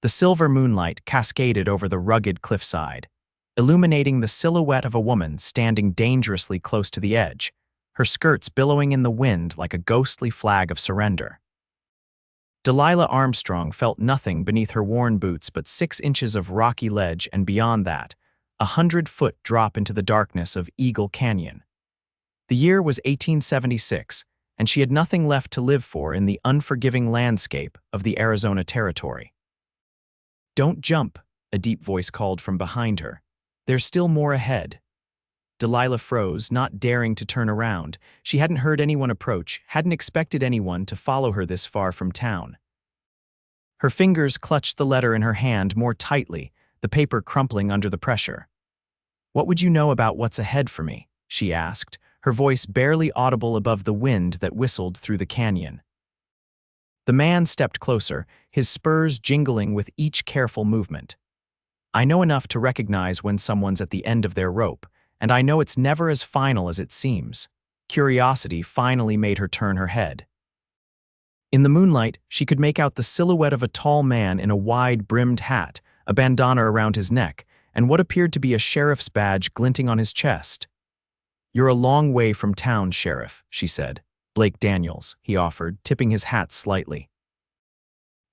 The silver moonlight cascaded over the rugged cliffside, illuminating the silhouette of a woman standing dangerously close to the edge, her skirts billowing in the wind like a ghostly flag of surrender. Delilah Armstrong felt nothing beneath her worn boots but 6 inches of rocky ledge, and beyond that, a 100-foot drop into the darkness of Eagle Canyon. The year was 1876, and she had nothing left to live for in the unforgiving landscape of the Arizona Territory. "Don't jump," a deep voice called from behind her. "There's still more ahead." Delilah froze, not daring to turn around. She hadn't heard anyone approach, hadn't expected anyone to follow her this far from town. Her fingers clutched the letter in her hand more tightly, the paper crumpling under the pressure. "What would you know about what's ahead for me?" she asked, her voice barely audible above the wind that whistled through the canyon. The man stepped closer, his spurs jingling with each careful movement. "I know enough to recognize when someone's at the end of their rope, and I know it's never as final as it seems." Curiosity finally made her turn her head. In the moonlight, she could make out the silhouette of a tall man in a wide-brimmed hat, a bandana around his neck, and what appeared to be a sheriff's badge glinting on his chest. "You're a long way from town, Sheriff," she said. "Blake Daniels," he offered, tipping his hat slightly.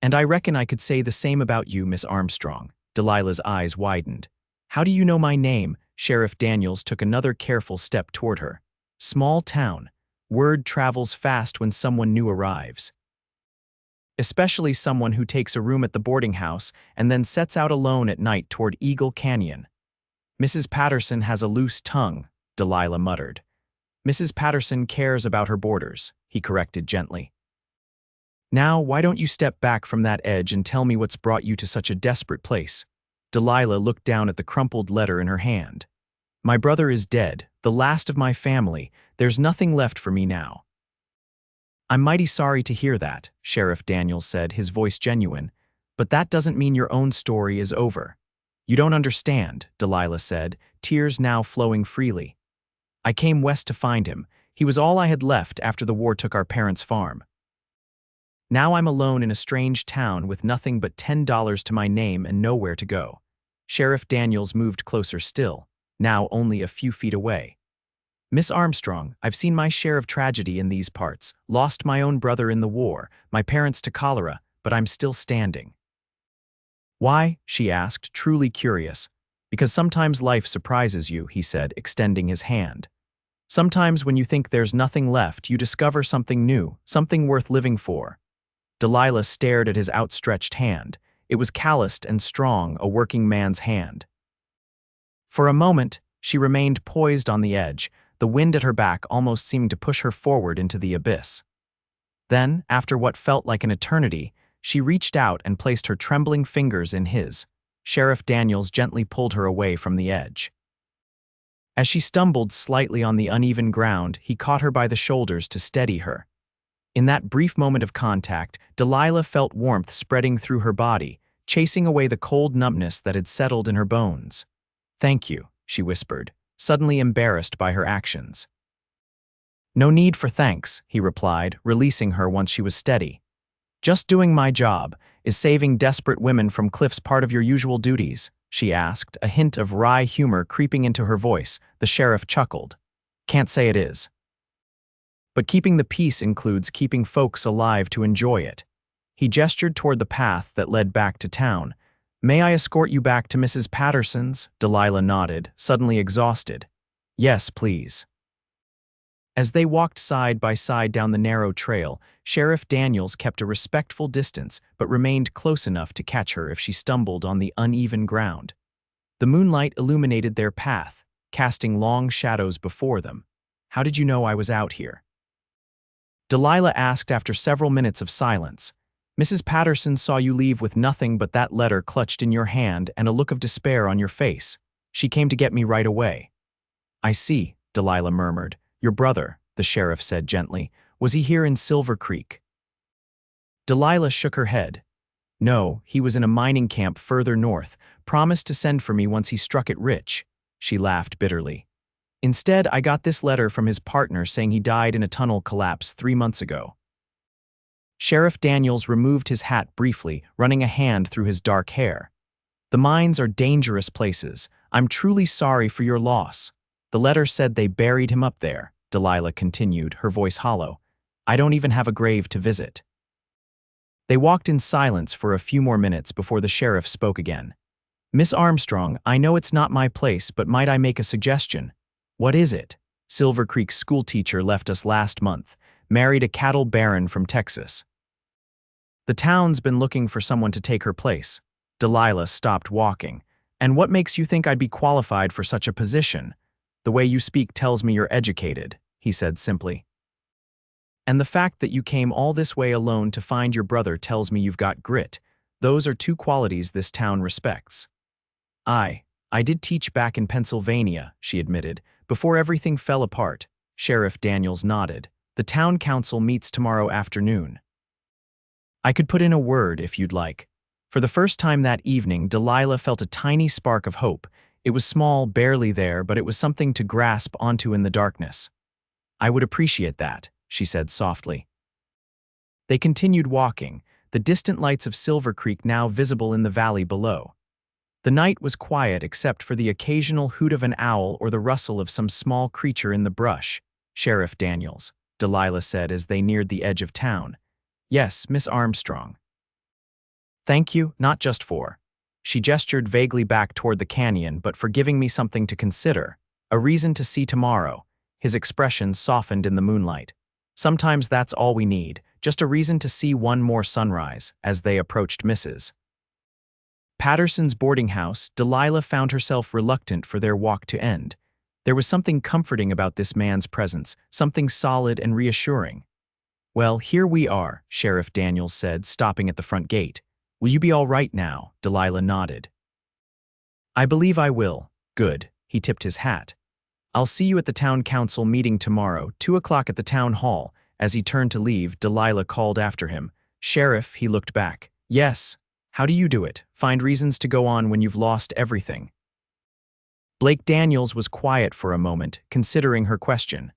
"And I reckon I could say the same about you, Miss Armstrong." Delilah's eyes widened. "How do you know my name?" Sheriff Daniels took another careful step toward her. "Small town. Word travels fast when someone new arrives. Especially someone who takes a room at the boarding house and then sets out alone at night toward Eagle Canyon." "Mrs. Patterson has a loose tongue," Delilah muttered. "Mrs. Patterson cares about her boarders," he corrected gently. "Now, why don't you step back from that edge and tell me what's brought you to such a desperate place?" Delilah looked down at the crumpled letter in her hand. "My brother is dead, the last of my family. There's nothing left for me now." "I'm mighty sorry to hear that," Sheriff Daniels said, his voice genuine, "but that doesn't mean your own story is over." "You don't understand," Delilah said, tears now flowing freely. "I came west to find him. He was all I had left after the war took our parents' farm. Now I'm alone in a strange town with nothing but $10 to my name and nowhere to go." Sheriff Daniels moved closer still, now only a few feet away. "Miss Armstrong, I've seen my share of tragedy in these parts, lost my own brother in the war, my parents to cholera, but I'm still standing." "Why?" she asked, truly curious. "Because sometimes life surprises you," he said, extending his hand. "Sometimes when you think there's nothing left, you discover something new, something worth living for." Delilah stared at his outstretched hand. It was calloused and strong, a working man's hand. For a moment, she remained poised on the edge, the wind at her back almost seemed to push her forward into the abyss. Then, after what felt like an eternity, she reached out and placed her trembling fingers in his. Sheriff Daniels gently pulled her away from the edge. As she stumbled slightly on the uneven ground, he caught her by the shoulders to steady her. In that brief moment of contact, Delilah felt warmth spreading through her body, chasing away the cold numbness that had settled in her bones. "Thank you," she whispered, suddenly embarrassed by her actions. "No need for thanks," he replied, releasing her once she was steady. "Just doing my job. Is saving desperate women from cliffs part of your usual duties?" she asked, a hint of wry humor creeping into her voice. The sheriff chuckled. "Can't say it is. But keeping the peace includes keeping folks alive to enjoy it." He gestured toward the path that led back to town. "May I escort you back to Mrs. Patterson's?" Delilah nodded, suddenly exhausted. "Yes, please." As they walked side by side down the narrow trail, Sheriff Daniels kept a respectful distance but remained close enough to catch her if she stumbled on the uneven ground. The moonlight illuminated their path, casting long shadows before them. "How did you know I was out here?" Delilah asked after several minutes of silence. "Mrs. Patterson saw you leave with nothing but that letter clutched in your hand and a look of despair on your face. She came to get me right away." "I see," Delilah murmured. "Your brother," the sheriff said gently. "Was he here in Silver Creek?" Delilah shook her head. "No, he was in a mining camp further north, promised to send for me once he struck it rich." She laughed bitterly. "Instead, I got this letter from his partner saying he died in a tunnel collapse 3 months ago." Sheriff Daniels removed his hat briefly, running a hand through his dark hair. "The mines are dangerous places. I'm truly sorry for your loss. The letter said they buried him up there," Delilah continued, her voice hollow. "I don't even have a grave to visit." They walked in silence for a few more minutes before the sheriff spoke again. "Miss Armstrong, I know it's not my place, but might I make a suggestion?" "What is it?" "Silver Creek's schoolteacher left us last month, married a cattle baron from Texas. The town's been looking for someone to take her place." Delilah stopped walking. "And what makes you think I'd be qualified for such a position?" "The way you speak tells me you're educated," he said simply. "And the fact that you came all this way alone to find your brother tells me you've got grit. Those are two qualities this town respects." I did teach back in Pennsylvania," she admitted, "before everything fell apart." Sheriff Daniels nodded. "The town council meets tomorrow afternoon. I could put in a word if you'd like." For the first time that evening, Delilah felt a tiny spark of hope. It was small, barely there, but it was something to grasp onto in the darkness. "I would appreciate that," she said softly. They continued walking, the distant lights of Silver Creek now visible in the valley below. The night was quiet except for the occasional hoot of an owl or the rustle of some small creature in the brush. "Sheriff Daniels," Delilah said as they neared the edge of town. "Yes, Miss Armstrong." "Thank you, not just for—" She gestured vaguely back toward the canyon, "but for giving me something to consider, a reason to see tomorrow." His expression softened in the moonlight. "Sometimes that's all we need, just a reason to see one more sunrise." As they approached Mrs. Patterson's boarding house, Delilah found herself reluctant for their walk to end. There was something comforting about this man's presence, something solid and reassuring. "Well, here we are," Sheriff Daniels said, stopping at the front gate. "Will you be all right now?" Delilah nodded. "I believe I will." "Good." He tipped his hat. "I'll see you at the town council meeting tomorrow, 2 o'clock at the town hall." As he turned to leave, Delilah called after him. "Sheriff," he looked back. "Yes. How do you do it? Find reasons to go on when you've lost everything?" Blake Daniels was quiet for a moment, considering her question.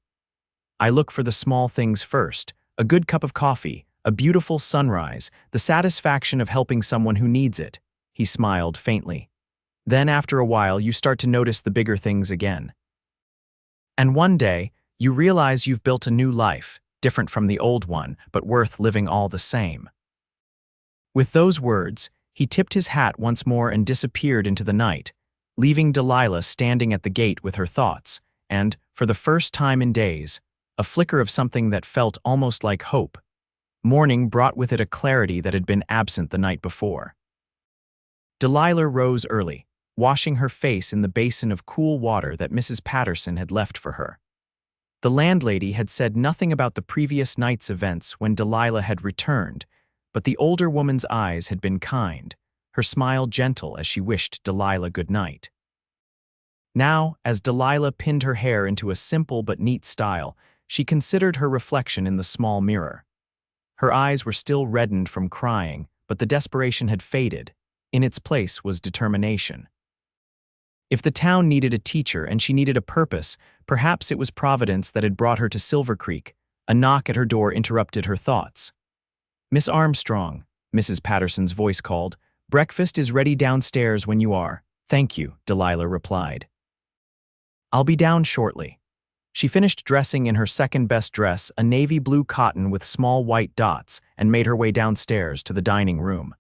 "I look for the small things first. A good cup of coffee, a beautiful sunrise, the satisfaction of helping someone who needs it." He smiled faintly. "Then after a while you start to notice the bigger things again. And one day, you realize you've built a new life, different from the old one, but worth living all the same." With those words, he tipped his hat once more and disappeared into the night, leaving Delilah standing at the gate with her thoughts, and, for the first time in days, a flicker of something that felt almost like hope. Morning brought with it a clarity that had been absent the night before. Delilah rose early, washing her face in the basin of cool water that Mrs. Patterson had left for her. The landlady had said nothing about the previous night's events when Delilah had returned, but the older woman's eyes had been kind, her smile gentle as she wished Delilah good night. Now, as Delilah pinned her hair into a simple but neat style, she considered her reflection in the small mirror. Her eyes were still reddened from crying, but the desperation had faded. In its place was determination. If the town needed a teacher and she needed a purpose, perhaps it was Providence that had brought her to Silver Creek. A knock at her door interrupted her thoughts. "Miss Armstrong," Mrs. Patterson's voice called. "Breakfast is ready downstairs when you are." "Thank you," Delilah replied. "I'll be down shortly." She finished dressing in her second-best dress, a navy blue cotton with small white dots, and made her way downstairs to the dining room.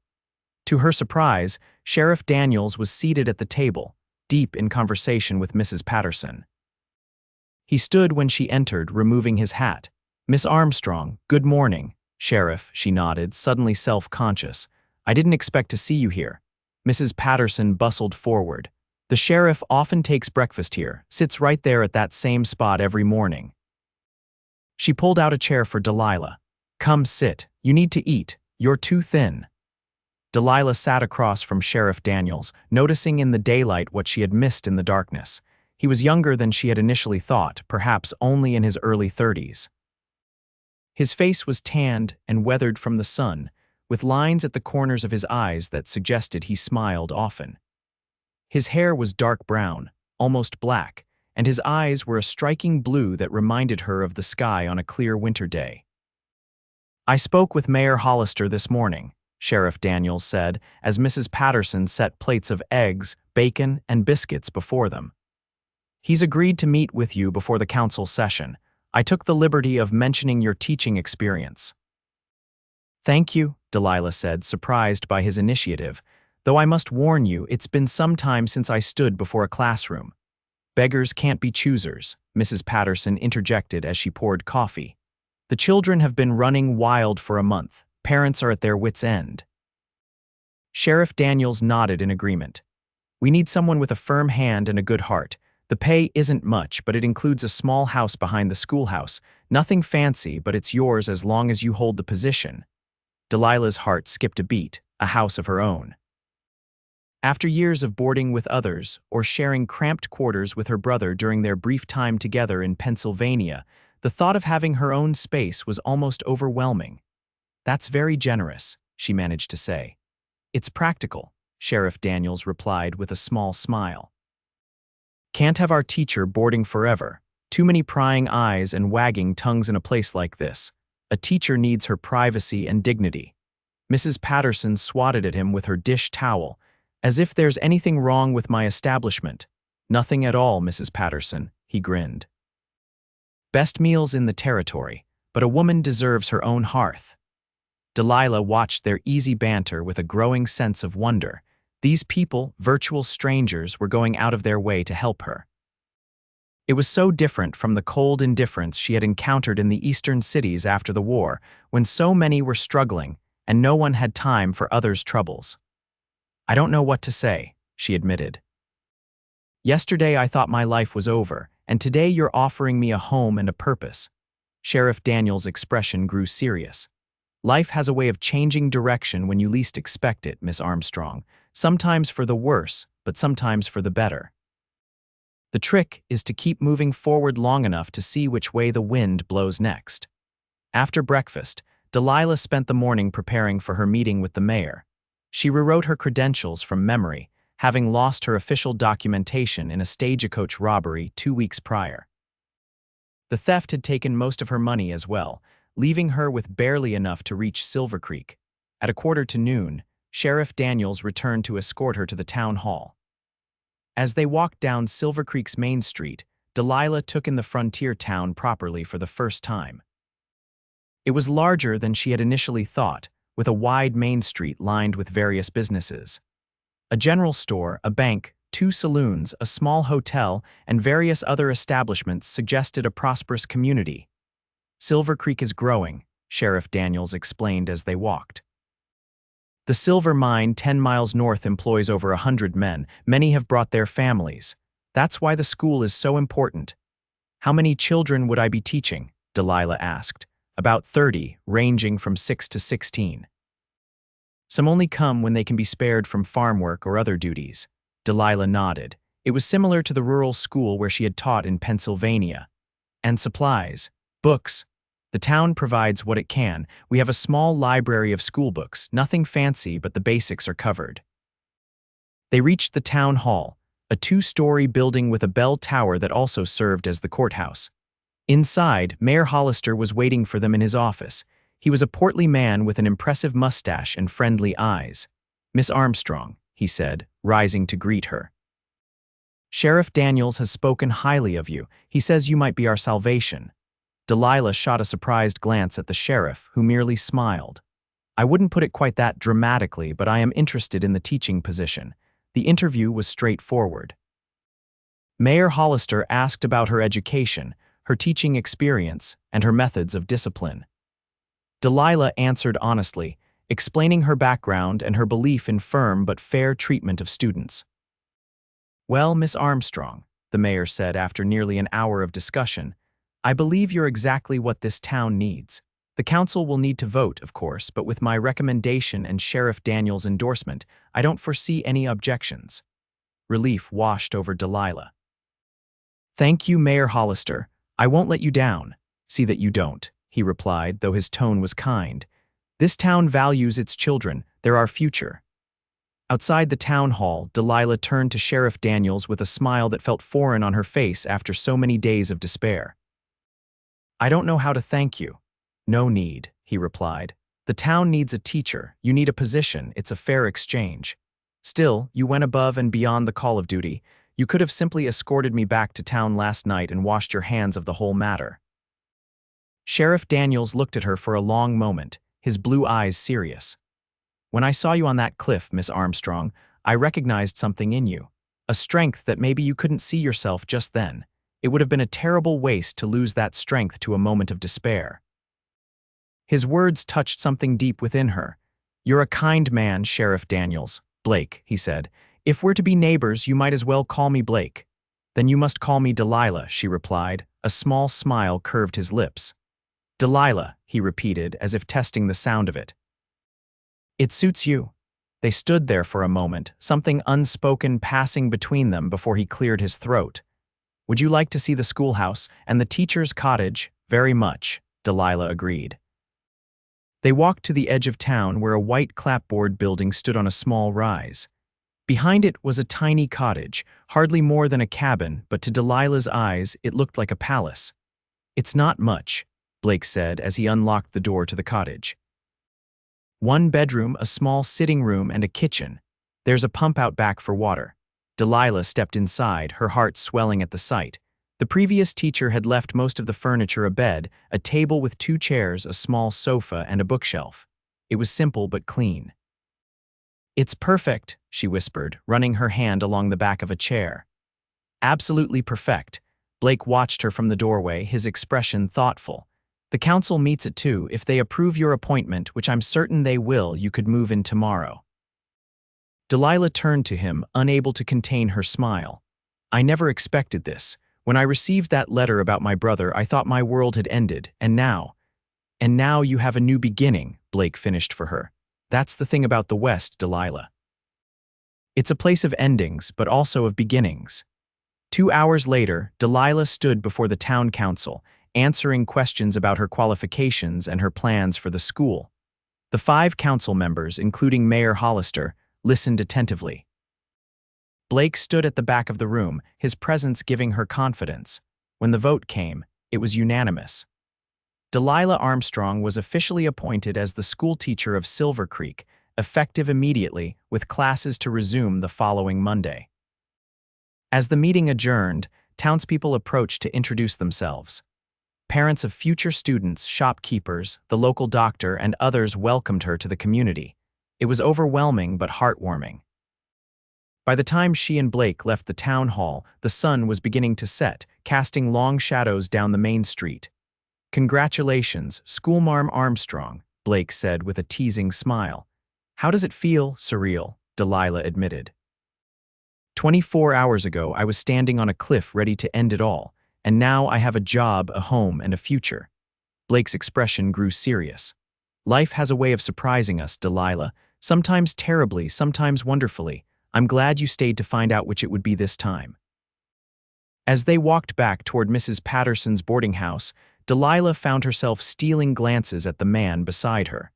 To her surprise, Sheriff Daniels was seated at the table, deep in conversation with Mrs. Patterson. He stood when she entered, removing his hat. "Miss Armstrong, good morning." "Sheriff," she nodded, suddenly self-conscious. "I didn't expect to see you here." Mrs. Patterson bustled forward. "The sheriff often takes breakfast here, sits right there at that same spot every morning." She pulled out a chair for Delilah. "Come sit. You need to eat. You're too thin." Delilah sat across from Sheriff Daniels, noticing in the daylight what she had missed in the darkness. He was younger than she had initially thought, perhaps only in his early 30s. His face was tanned and weathered from the sun, with lines at the corners of his eyes that suggested he smiled often. His hair was dark brown, almost black, and his eyes were a striking blue that reminded her of the sky on a clear winter day. I spoke with Mayor Hollister this morning, Sheriff Daniels said, as Mrs. Patterson set plates of eggs, bacon, and biscuits before them. He's agreed to meet with you before the council session. I took the liberty of mentioning your teaching experience. Thank you, Delilah said, surprised by his initiative, though I must warn you, it's been some time since I stood before a classroom. Beggars can't be choosers, Mrs. Patterson interjected as she poured coffee. The children have been running wild for a month. Parents are at their wits' end. Sheriff Daniels nodded in agreement. We need someone with a firm hand and a good heart. The pay isn't much, but it includes a small house behind the schoolhouse. Nothing fancy, but it's yours as long as you hold the position. Delilah's heart skipped a beat, a house of her own. After years of boarding with others or sharing cramped quarters with her brother during their brief time together in Pennsylvania, the thought of having her own space was almost overwhelming. That's very generous, she managed to say. It's practical, Sheriff Daniels replied with a small smile. Can't have our teacher boarding forever. Too many prying eyes and wagging tongues in a place like this. A teacher needs her privacy and dignity. Mrs. Patterson swatted at him with her dish towel, as if there's anything wrong with my establishment. Nothing at all, Mrs. Patterson, he grinned. Best meals in the territory, but a woman deserves her own hearth. Delilah watched their easy banter with a growing sense of wonder. These people, virtual strangers, were going out of their way to help her. It was so different from the cold indifference she had encountered in the eastern cities after the war, when so many were struggling and no one had time for others' troubles. I don't know what to say, she admitted. Yesterday I thought my life was over, and today you're offering me a home and a purpose. Sheriff Daniels' expression grew serious. Life has a way of changing direction when you least expect it, Miss Armstrong, sometimes for the worse, but sometimes for the better. The trick is to keep moving forward long enough to see which way the wind blows next. After breakfast, Delilah spent the morning preparing for her meeting with the mayor. She rewrote her credentials from memory, having lost her official documentation in a stagecoach robbery 2 weeks prior. The theft had taken most of her money as well, leaving her with barely enough to reach Silver Creek. At 1:45, Sheriff Daniels returned to escort her to the town hall. As they walked down Silver Creek's Main Street, Delilah took in the frontier town properly for the first time. It was larger than she had initially thought, with a wide main street lined with various businesses. A general store, a bank, 2 saloons, a small hotel, and various other establishments suggested a prosperous community. Silver Creek is growing, Sheriff Daniels explained as they walked. The silver mine 10 miles north employs over 100 men. Many have brought their families. That's why the school is so important. How many children would I be teaching? Delilah asked. About 30, ranging from 6 to 16. Some only come when they can be spared from farm work or other duties. Delilah nodded. It was similar to the rural school where she had taught in Pennsylvania. And supplies, books. The town provides what it can. We have a small library of school books, nothing fancy, but the basics are covered. They reached the town hall, a 2-story building with a bell tower that also served as the courthouse. Inside, Mayor Hollister was waiting for them in his office. He was a portly man with an impressive mustache and friendly eyes. Miss Armstrong, he said, rising to greet her. Sheriff Daniels has spoken highly of you. He says you might be our salvation. Delilah shot a surprised glance at the sheriff, who merely smiled. I wouldn't put it quite that dramatically, but I am interested in the teaching position. The interview was straightforward. Mayor Hollister asked about her education, her teaching experience, and her methods of discipline. Delilah answered honestly, explaining her background and her belief in firm but fair treatment of students. Well, Miss Armstrong, the mayor said after nearly an hour of discussion, I believe you're exactly what this town needs. The council will need to vote, of course, but with my recommendation and Sheriff Daniels' endorsement, I don't foresee any objections. Relief washed over Delilah. Thank you, Mayor Hollister. I won't let you down. See that you don't, he replied, though his tone was kind. This town values its children. They're our future. Outside the town hall, Delilah turned to Sheriff Daniels with a smile that felt foreign on her face after so many days of despair. I don't know how to thank you. No need, he replied. The town needs a teacher. You need a position. It's a fair exchange. Still, you went above and beyond the call of duty. You could have simply escorted me back to town last night and washed your hands of the whole matter. Sheriff Daniels looked at her for a long moment, his blue eyes serious. When I saw you on that cliff, Miss Armstrong, I recognized something in you. A strength that maybe you couldn't see yourself just then. It would have been a terrible waste to lose that strength to a moment of despair. His words touched something deep within her. You're a kind man, Sheriff Daniels. Blake, he said. If we're to be neighbors, you might as well call me Blake. Then you must call me Delilah, she replied. A small smile curved his lips. Delilah, he repeated, as if testing the sound of it. It suits you. They stood there for a moment, something unspoken passing between them before he cleared his throat. Would you like to see the schoolhouse and the teacher's cottage? Very much, Delilah agreed. They walked to the edge of town where a white clapboard building stood on a small rise. Behind it was a tiny cottage, hardly more than a cabin, but to Delilah's eyes it looked like a palace. It's not much, Blake said as he unlocked the door to the cottage. One bedroom, a small sitting room, and a kitchen. There's a pump out back for water. Delilah stepped inside, her heart swelling at the sight. The previous teacher had left most of the furniture: a bed, a table with 2 chairs, a small sofa, and a bookshelf. It was simple but clean. It's perfect, she whispered, running her hand along the back of a chair. Absolutely perfect. Blake watched her from the doorway, his expression thoughtful. The council meets at 2. If they approve your appointment, which I'm certain they will, you could move in tomorrow. Delilah turned to him, unable to contain her smile. I never expected this. When I received that letter about my brother, I thought my world had ended, and now you have a new beginning, Blake finished for her. That's the thing about the West, Delilah. It's a place of endings, but also of beginnings. 2 hours later, Delilah stood before the town council, answering questions about her qualifications and her plans for the school. The 5 council members, including Mayor Hollister, listened attentively. Blake stood at the back of the room, his presence giving her confidence. When the vote came, it was unanimous. Delilah Armstrong was officially appointed as the school teacher of Silver Creek, effective immediately, with classes to resume the following Monday. As the meeting adjourned, townspeople approached to introduce themselves. Parents of future students, shopkeepers, the local doctor, and others welcomed her to the community. It was overwhelming but heartwarming. By the time she and Blake left the town hall, the sun was beginning to set, casting long shadows down the main street. Congratulations, Schoolmarm Armstrong, Blake said with a teasing smile. How does it feel? Surreal, Delilah admitted. 24 hours ago, I was standing on a cliff ready to end it all, and now I have a job, a home, and a future. Blake's expression grew serious. Life has a way of surprising us, Delilah, sometimes terribly, sometimes wonderfully. I'm glad you stayed to find out which it would be this time. As they walked back toward Mrs. Patterson's boarding house, Delilah found herself stealing glances at the man beside her.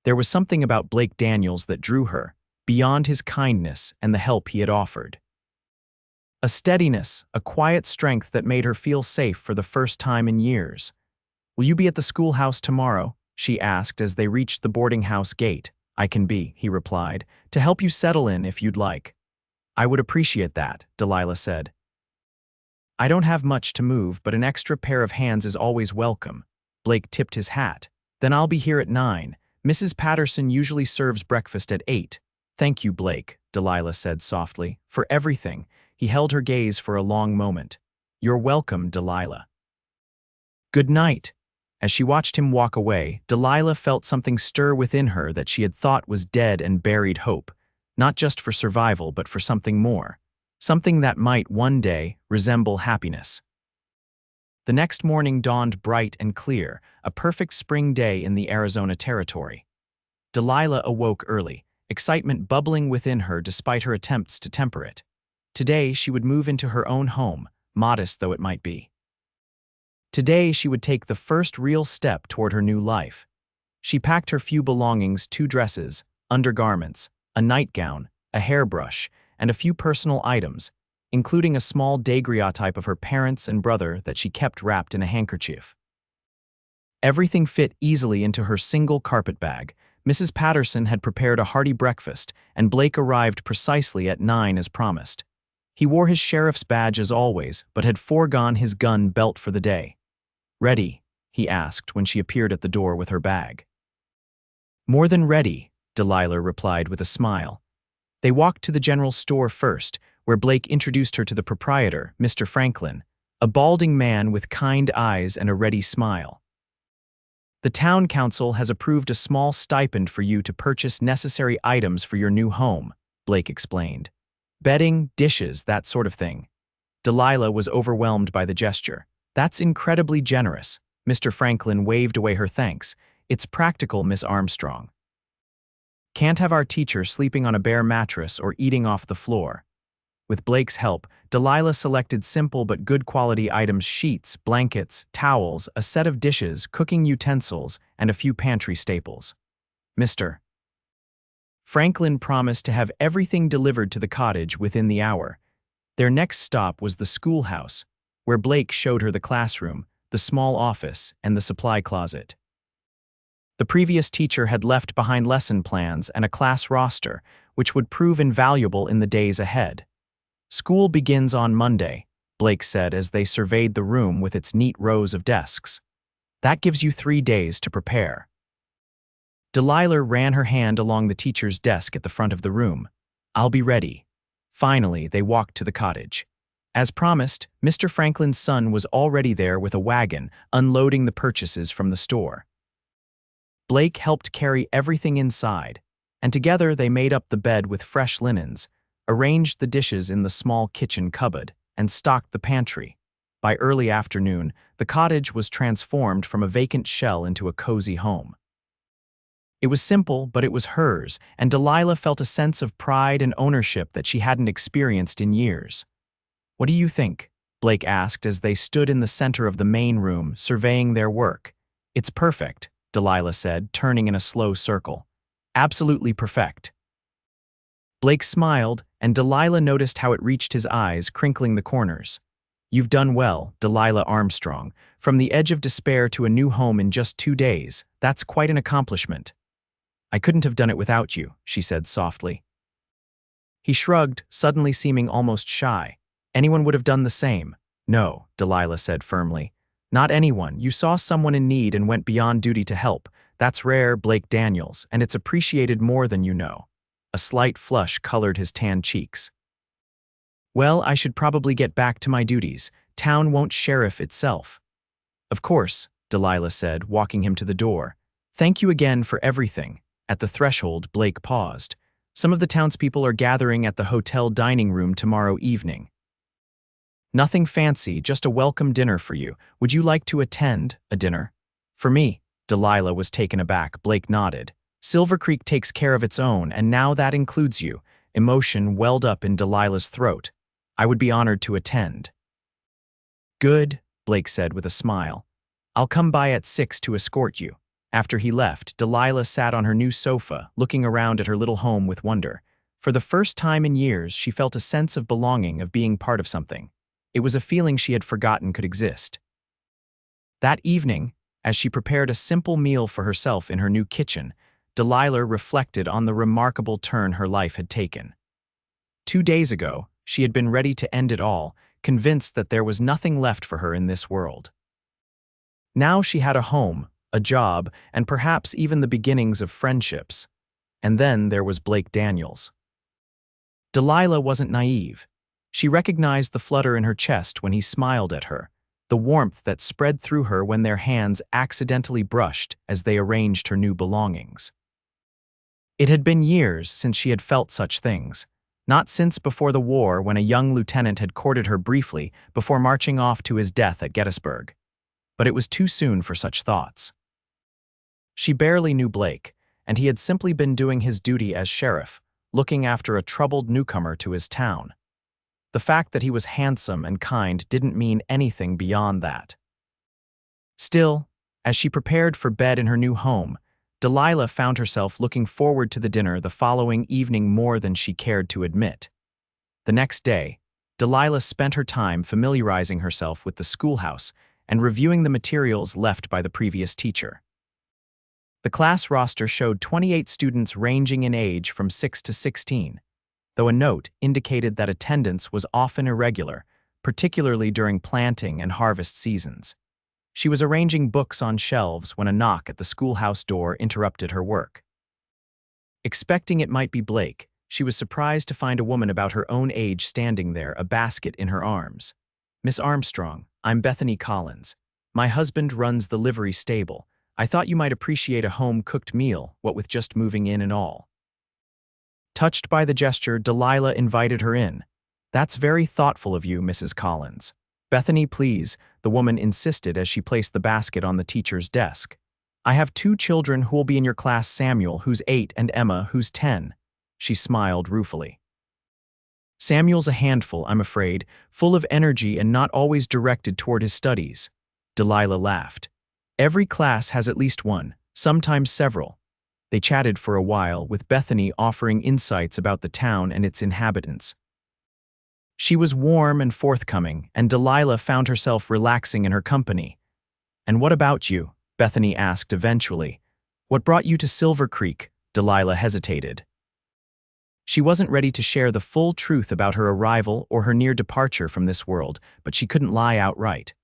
There was something about Blake Daniels that drew her, beyond his kindness and the help he had offered. A steadiness, a quiet strength that made her feel safe for the first time in years. Will you be at the schoolhouse tomorrow? She asked as they reached the boarding house gate. I can be, he replied, to help you settle in if you'd like. I would appreciate that, Delilah said. I don't have much to move, but an extra pair of hands is always welcome. Blake tipped his hat. Then I'll be here at 9. Mrs. Patterson usually serves breakfast at 8. Thank you, Blake, Delilah said softly, for everything. He held her gaze for a long moment. You're welcome, Delilah. Good night. As she watched him walk away, Delilah felt something stir within her that she had thought was dead and buried hope, not just for survival but for something more, something that might one day resemble happiness. The next morning dawned bright and clear, a perfect spring day in the Arizona territory. Delilah awoke early, excitement bubbling within her despite her attempts to temper it. Today she would move into her own home, modest though it might be. Today she would take the first real step toward her new life. She packed her few belongings: 2 dresses, undergarments, a nightgown, a hairbrush, and a few personal items, including a small daguerreotype of her parents and brother that she kept wrapped in a handkerchief. Everything fit easily into her single carpet bag. Mrs. Patterson had prepared a hearty breakfast, and Blake arrived precisely at 9 as promised. He wore his sheriff's badge as always, but had foregone his gun belt for the day. "Ready?" he asked when she appeared at the door with her bag. "More than ready," Delilah replied with a smile. They walked to the general store first, where Blake introduced her to the proprietor, Mr. Franklin, a balding man with kind eyes and a ready smile. "The town council has approved a small stipend for you to purchase necessary items for your new home," Blake explained. "Bedding, dishes, that sort of thing." Delilah was overwhelmed by the gesture. "That's incredibly generous." Mr. Franklin waved away her thanks. "It's practical, Miss Armstrong. Can't have our teacher sleeping on a bare mattress or eating off the floor." With Blake's help, Delilah selected simple but good quality items: sheets, blankets, towels, a set of dishes, cooking utensils, and a few pantry staples. Mr. Franklin promised to have everything delivered to the cottage within the hour. Their next stop was the schoolhouse, where Blake showed her the classroom, the small office, and the supply closet. The previous teacher had left behind lesson plans and a class roster, which would prove invaluable in the days ahead. "School begins on Monday," Blake said as they surveyed the room with its neat rows of desks. "That gives you 3 days to prepare." Delilah ran her hand along the teacher's desk at the front of the room. "I'll be ready." Finally, they walked to the cottage. As promised, Mr. Franklin's son was already there with a wagon, unloading the purchases from the store. Blake helped carry everything inside, and together they made up the bed with fresh linens, arranged the dishes in the small kitchen cupboard, and stocked the pantry. By early afternoon, the cottage was transformed from a vacant shell into a cozy home. It was simple, but it was hers, and Delilah felt a sense of pride and ownership that she hadn't experienced in years. "What do you think?" Blake asked as they stood in the center of the main room, surveying their work. "It's perfect," Delilah said, turning in a slow circle. "Absolutely perfect." Blake smiled, and Delilah noticed how it reached his eyes, crinkling the corners. "You've done well, Delilah Armstrong. From the edge of despair to a new home in just 2 days. That's quite an accomplishment." "I couldn't have done it without you," she said softly. He shrugged, suddenly seeming almost shy. "Anyone would have done the same." "No," Delilah said firmly. "Not anyone. You saw someone in need and went beyond duty to help. That's rare, Blake Daniels, and it's appreciated more than you know." A slight flush colored his tan cheeks. "Well, I should probably get back to my duties. Town won't sheriff itself." "Of course," Delilah said, walking him to the door. "Thank you again for everything." At the threshold, Blake paused. "Some of the townspeople are gathering at the hotel dining room tomorrow evening. Nothing fancy, just a welcome dinner for you. Would you like to attend a dinner?" "For me." Delilah was taken aback. Blake nodded. "Silver Creek takes care of its own, and now that includes you." Emotion welled up in Delilah's throat. "I would be honored to attend." "Good," Blake said with a smile. "I'll come by at 6 to escort you." After he left, Delilah sat on her new sofa, looking around at her little home with wonder. For the first time in years, she felt a sense of belonging, of being part of something. It was a feeling she had forgotten could exist. That evening, as she prepared a simple meal for herself in her new kitchen, Delilah reflected on the remarkable turn her life had taken. 2 days ago, she had been ready to end it all, convinced that there was nothing left for her in this world. Now she had a home, a job, and perhaps even the beginnings of friendships. And then there was Blake Daniels. Delilah wasn't naive. She recognized the flutter in her chest when he smiled at her, the warmth that spread through her when their hands accidentally brushed as they arranged her new belongings. It had been years since she had felt such things, not since before the war when a young lieutenant had courted her briefly before marching off to his death at Gettysburg. But it was too soon for such thoughts. She barely knew Blake, and he had simply been doing his duty as sheriff, looking after a troubled newcomer to his town. The fact that he was handsome and kind didn't mean anything beyond that. Still, as she prepared for bed in her new home, Delilah found herself looking forward to the dinner the following evening more than she cared to admit. The next day, Delilah spent her time familiarizing herself with the schoolhouse and reviewing the materials left by the previous teacher. The class roster showed 28 students ranging in age from 6 to 16, though a note indicated that attendance was often irregular, particularly during planting and harvest seasons. She was arranging books on shelves when a knock at the schoolhouse door interrupted her work. Expecting it might be Blake, she was surprised to find a woman about her own age standing there, a basket in her arms. "Miss Armstrong, I'm Bethany Collins. My husband runs the livery stable. I thought you might appreciate a home-cooked meal, what with just moving in and all." Touched by the gesture, Delilah invited her in. "That's very thoughtful of you, Mrs. Collins." "Bethany, please," the woman insisted as she placed the basket on the teacher's desk. "I have 2 children who will be in your class, Samuel, who's 8, and Emma, who's 10. She smiled ruefully. "Samuel's a handful, I'm afraid, full of energy and not always directed toward his studies." Delilah laughed. "Every class has at least one, sometimes several." They chatted for a while, with Bethany offering insights about the town and its inhabitants. She was warm and forthcoming, and Delilah found herself relaxing in her company. "And what about you?" Bethany asked eventually. "What brought you to Silver Creek?" Delilah hesitated. She wasn't ready to share the full truth about her arrival or her near departure from this world, but she couldn't lie outright.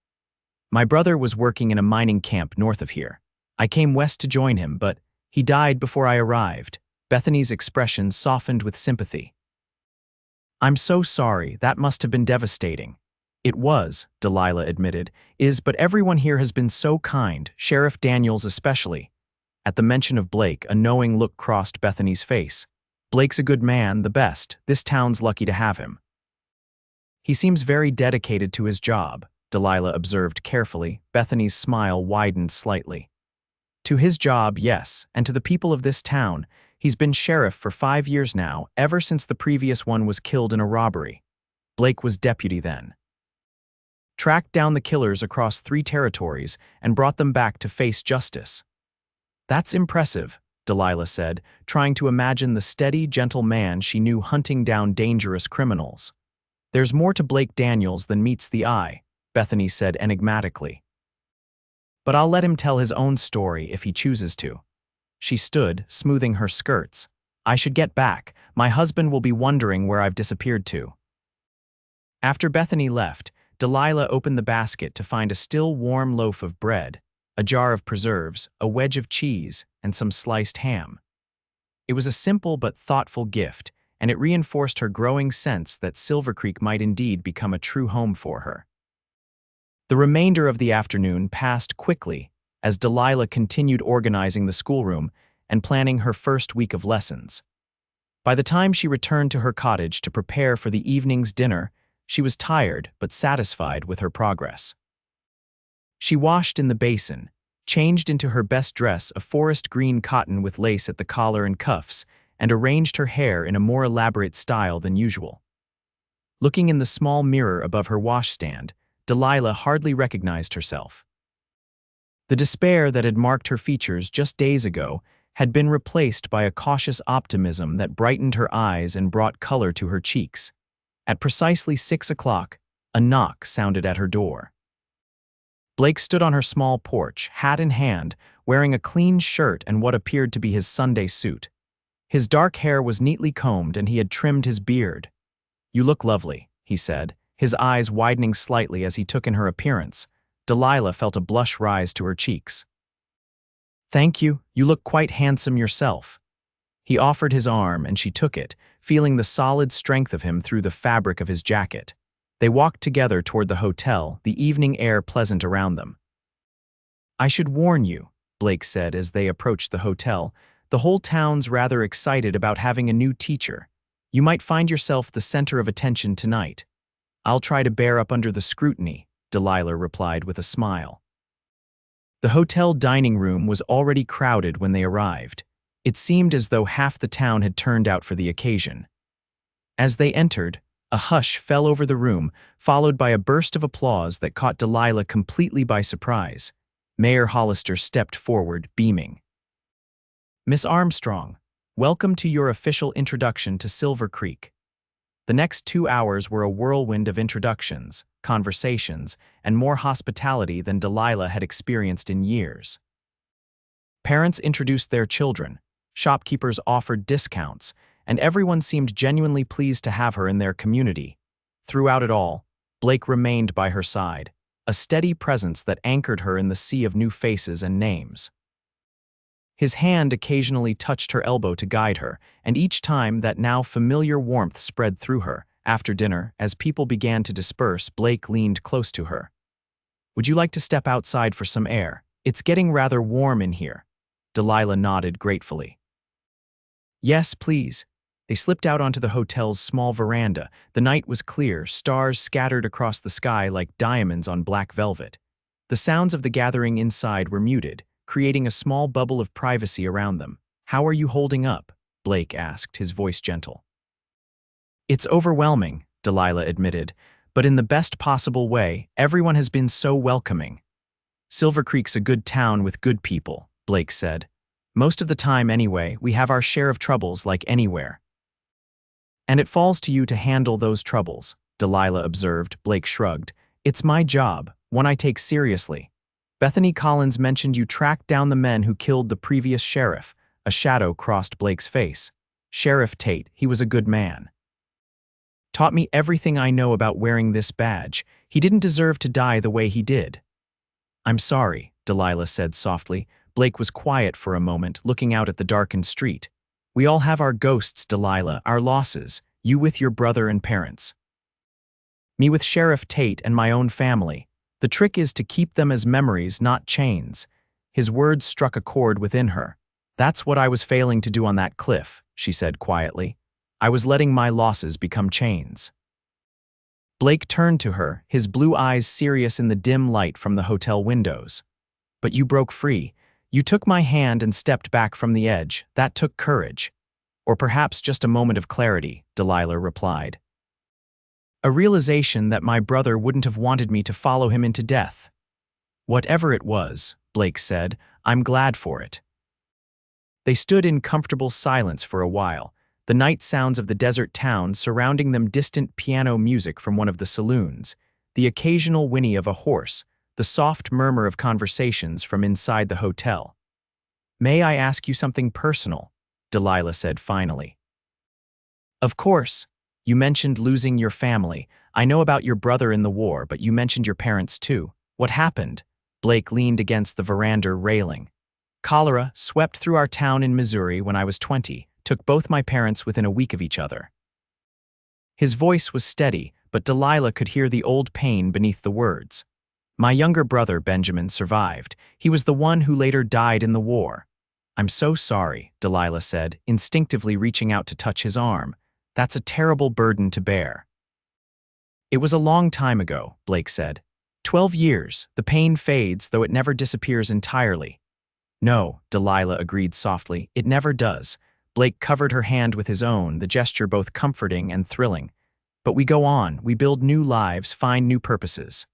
"My brother was working in a mining camp north of here. I came west to join him, but he died before I arrived." Bethany's expression softened with sympathy. "I'm so sorry, that must have been devastating." "It was," Delilah admitted, but everyone here has been so kind, Sheriff Daniels especially." At the mention of Blake, a knowing look crossed Bethany's face. "Blake's a good man, the best. This town's lucky to have him." "He seems very dedicated to his job," Delilah observed carefully. Bethany's smile widened slightly. "To his job, yes, and to the people of this town. He's been sheriff for 5 years now, ever since the previous one was killed in a robbery. Blake was deputy then. Tracked down the killers across 3 territories and brought them back to face justice." "That's impressive," Delilah said, trying to imagine the steady, gentle man she knew hunting down dangerous criminals. "There's more to Blake Daniels than meets the eye," Bethany said enigmatically. "But I'll let him tell his own story if he chooses to." She stood, smoothing her skirts. "I should get back. My husband will be wondering where I've disappeared to." After Bethany left, Delilah opened the basket to find a still warm loaf of bread, a jar of preserves, a wedge of cheese, and some sliced ham. It was a simple but thoughtful gift, and it reinforced her growing sense that Silver Creek might indeed become a true home for her. The remainder of the afternoon passed quickly as Delilah continued organizing the schoolroom and planning her first week of lessons. By the time she returned to her cottage to prepare for the evening's dinner, she was tired but satisfied with her progress. She washed in the basin, changed into her best dress, a forest green cotton with lace at the collar and cuffs, and arranged her hair in a more elaborate style than usual. Looking in the small mirror above her washstand, Delilah hardly recognized herself. The despair that had marked her features just days ago had been replaced by a cautious optimism that brightened her eyes and brought color to her cheeks. At precisely 6 o'clock, a knock sounded at her door. Blake stood on her small porch, hat in hand, wearing a clean shirt and what appeared to be his Sunday suit. His dark hair was neatly combed and he had trimmed his beard. "You look lovely," he said, his eyes widening slightly as he took in her appearance. Delilah felt a blush rise to her cheeks. "Thank you, you look quite handsome yourself." He offered his arm and she took it, feeling the solid strength of him through the fabric of his jacket. They walked together toward the hotel, the evening air pleasant around them. "I should warn you," Blake said as they approached the hotel, "the whole town's rather excited about having a new teacher. You might find yourself the center of attention tonight." "I'll try to bear up under the scrutiny," Delilah replied with a smile. The hotel dining room was already crowded when they arrived. It seemed as though half the town had turned out for the occasion. As they entered, a hush fell over the room, followed by a burst of applause that caught Delilah completely by surprise. Mayor Hollister stepped forward, beaming. "Miss Armstrong, welcome to your official introduction to Silver Creek." The next 2 hours were a whirlwind of introductions, conversations, and more hospitality than Delilah had experienced in years. Parents introduced their children, shopkeepers offered discounts, and everyone seemed genuinely pleased to have her in their community. Throughout it all, Blake remained by her side, a steady presence that anchored her in the sea of new faces and names. His hand occasionally touched her elbow to guide her, and each time that now familiar warmth spread through her. After dinner, as people began to disperse, Blake leaned close to her. "Would you like to step outside for some air? It's getting rather warm in here." Delilah nodded gratefully. "Yes, please." They slipped out onto the hotel's small veranda. The night was clear, stars scattered across the sky like diamonds on black velvet. The sounds of the gathering inside were muted, creating a small bubble of privacy around them. "How are you holding up?" Blake asked, his voice gentle. "It's overwhelming," Delilah admitted, "but in the best possible way. Everyone has been so welcoming." "Silver Creek's a good town with good people," Blake said. "Most of the time anyway, we have our share of troubles like anywhere." "And it falls to you to handle those troubles," Delilah observed. Blake shrugged. "It's my job, one I take seriously." "Bethany Collins mentioned you tracked down the men who killed the previous sheriff." A shadow crossed Blake's face. "Sheriff Tate, he was a good man. Taught me everything I know about wearing this badge. He didn't deserve to die the way he did." "I'm sorry," Delilah said softly. Blake was quiet for a moment, looking out at the darkened street. "We all have our ghosts, Delilah, our losses, you with your brother and parents. Me with Sheriff Tate and my own family. The trick is to keep them as memories, not chains." His words struck a chord within her. "That's what I was failing to do on that cliff," she said quietly. "I was letting my losses become chains." Blake turned to her, his blue eyes serious in the dim light from the hotel windows. "But you broke free. You took my hand and stepped back from the edge. That took courage. Or perhaps just a moment of clarity," Delilah replied. "A realization that my brother wouldn't have wanted me to follow him into death." "Whatever it was," Blake said, "I'm glad for it." They stood in comfortable silence for a while, the night sounds of the desert town surrounding them, distant piano music from one of the saloons, the occasional whinny of a horse, the soft murmur of conversations from inside the hotel. "May I ask you something personal?" Delilah said finally. "Of course. You mentioned losing your family. I know about your brother in the war, but you mentioned your parents too. What happened?" Blake leaned against the veranda railing. "Cholera swept through our town in Missouri when I was 20, took both my parents within a week of each other." His voice was steady, but Delilah could hear the old pain beneath the words. "My younger brother, Benjamin, survived. He was the one who later died in the war." "I'm so sorry," Delilah said, instinctively reaching out to touch his arm. "That's a terrible burden to bear." "It was a long time ago," Blake said. 12 years. The pain fades, though it never disappears entirely." "No," Delilah agreed softly, "it never does." Blake covered her hand with his own, the gesture both comforting and thrilling. "But we go on, we build new lives, find new purposes.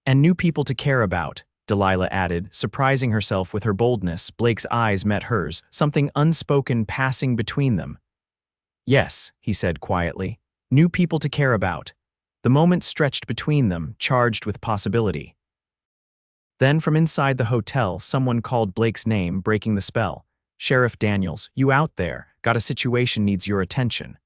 And new people to care about," Delilah added, surprising herself with her boldness. Blake's eyes met hers, something unspoken passing between them. "Yes," he said quietly, "new people to care about." The moment stretched between them, charged with possibility. Then from inside the hotel, someone called Blake's name, breaking the spell. "Sheriff Daniels, you out there, got a situation needs your attention."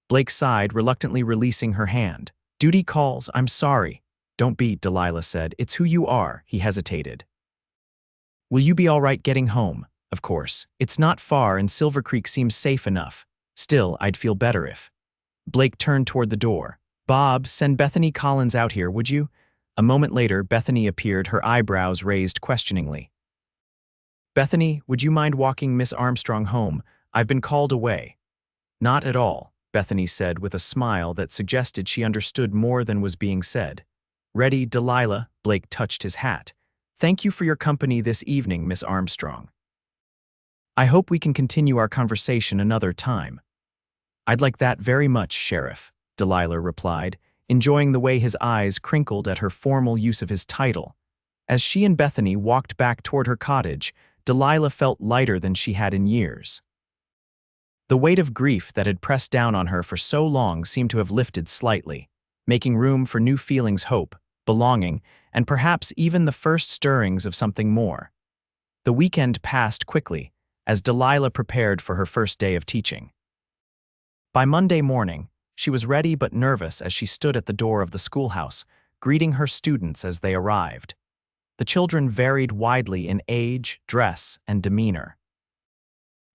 Blake sighed, reluctantly releasing her hand. "Duty calls, I'm sorry." "Don't be," Delilah said. "It's who you are." He hesitated. "Will you be all right getting home?" "Of course. It's not far and Silver Creek seems safe enough. Still, I'd feel better if—" Blake turned toward the door. "Bob, send Bethany Collins out here, would you?" A moment later, Bethany appeared, her eyebrows raised questioningly. "Bethany, would you mind walking Miss Armstrong home? I've been called away." "Not at all," Bethany said with a smile that suggested she understood more than was being said. "Ready, Delilah?" Blake touched his hat. "Thank you for your company this evening, Miss Armstrong. I hope we can continue our conversation another time." "I'd like that very much, Sheriff," Delilah replied, enjoying the way his eyes crinkled at her formal use of his title. As she and Bethany walked back toward her cottage, Delilah felt lighter than she had in years. The weight of grief that had pressed down on her for so long seemed to have lifted slightly, making room for new feelings: hope, belonging, and perhaps even the first stirrings of something more. The weekend passed quickly, as Delilah prepared for her first day of teaching. By Monday morning, she was ready but nervous as she stood at the door of the schoolhouse, greeting her students as they arrived. The children varied widely in age, dress, and demeanor.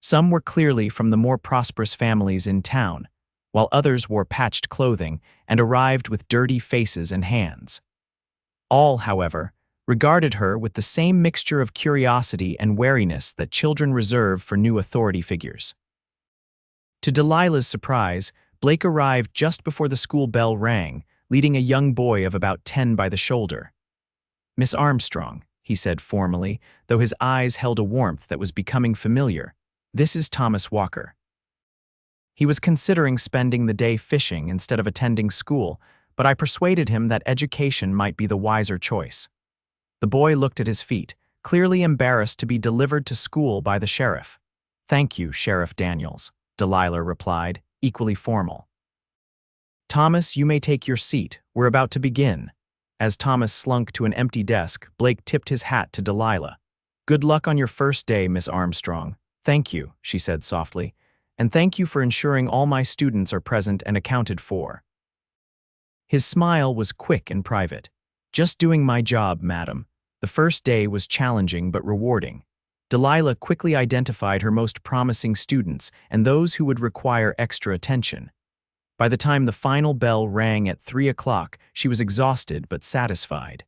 Some were clearly from the more prosperous families in town, while others wore patched clothing and arrived with dirty faces and hands. All, however, regarded her with the same mixture of curiosity and wariness that children reserve for new authority figures. To Delilah's surprise, Blake arrived just before the school bell rang, leading a young boy of about 10 by the shoulder. "Miss Armstrong," he said formally, though his eyes held a warmth that was becoming familiar, "this is Thomas Walker." He was considering spending the day fishing instead of attending school, but I persuaded him that education might be the wiser choice. The boy looked at his feet, clearly embarrassed to be delivered to school by the sheriff. "Thank you, Sheriff Daniels," Delilah replied, equally formal. "Thomas, you may take your seat. We're about to begin." As Thomas slunk to an empty desk, Blake tipped his hat to Delilah. "Good luck on your first day, Miss Armstrong." "Thank you," she said softly, "and thank you for ensuring all my students are present and accounted for." His smile was quick and private. "Just doing my job, madam." The first day was challenging but rewarding. Delilah quickly identified her most promising students and those who would require extra attention. By the time the final bell rang at 3 o'clock, she was exhausted but satisfied.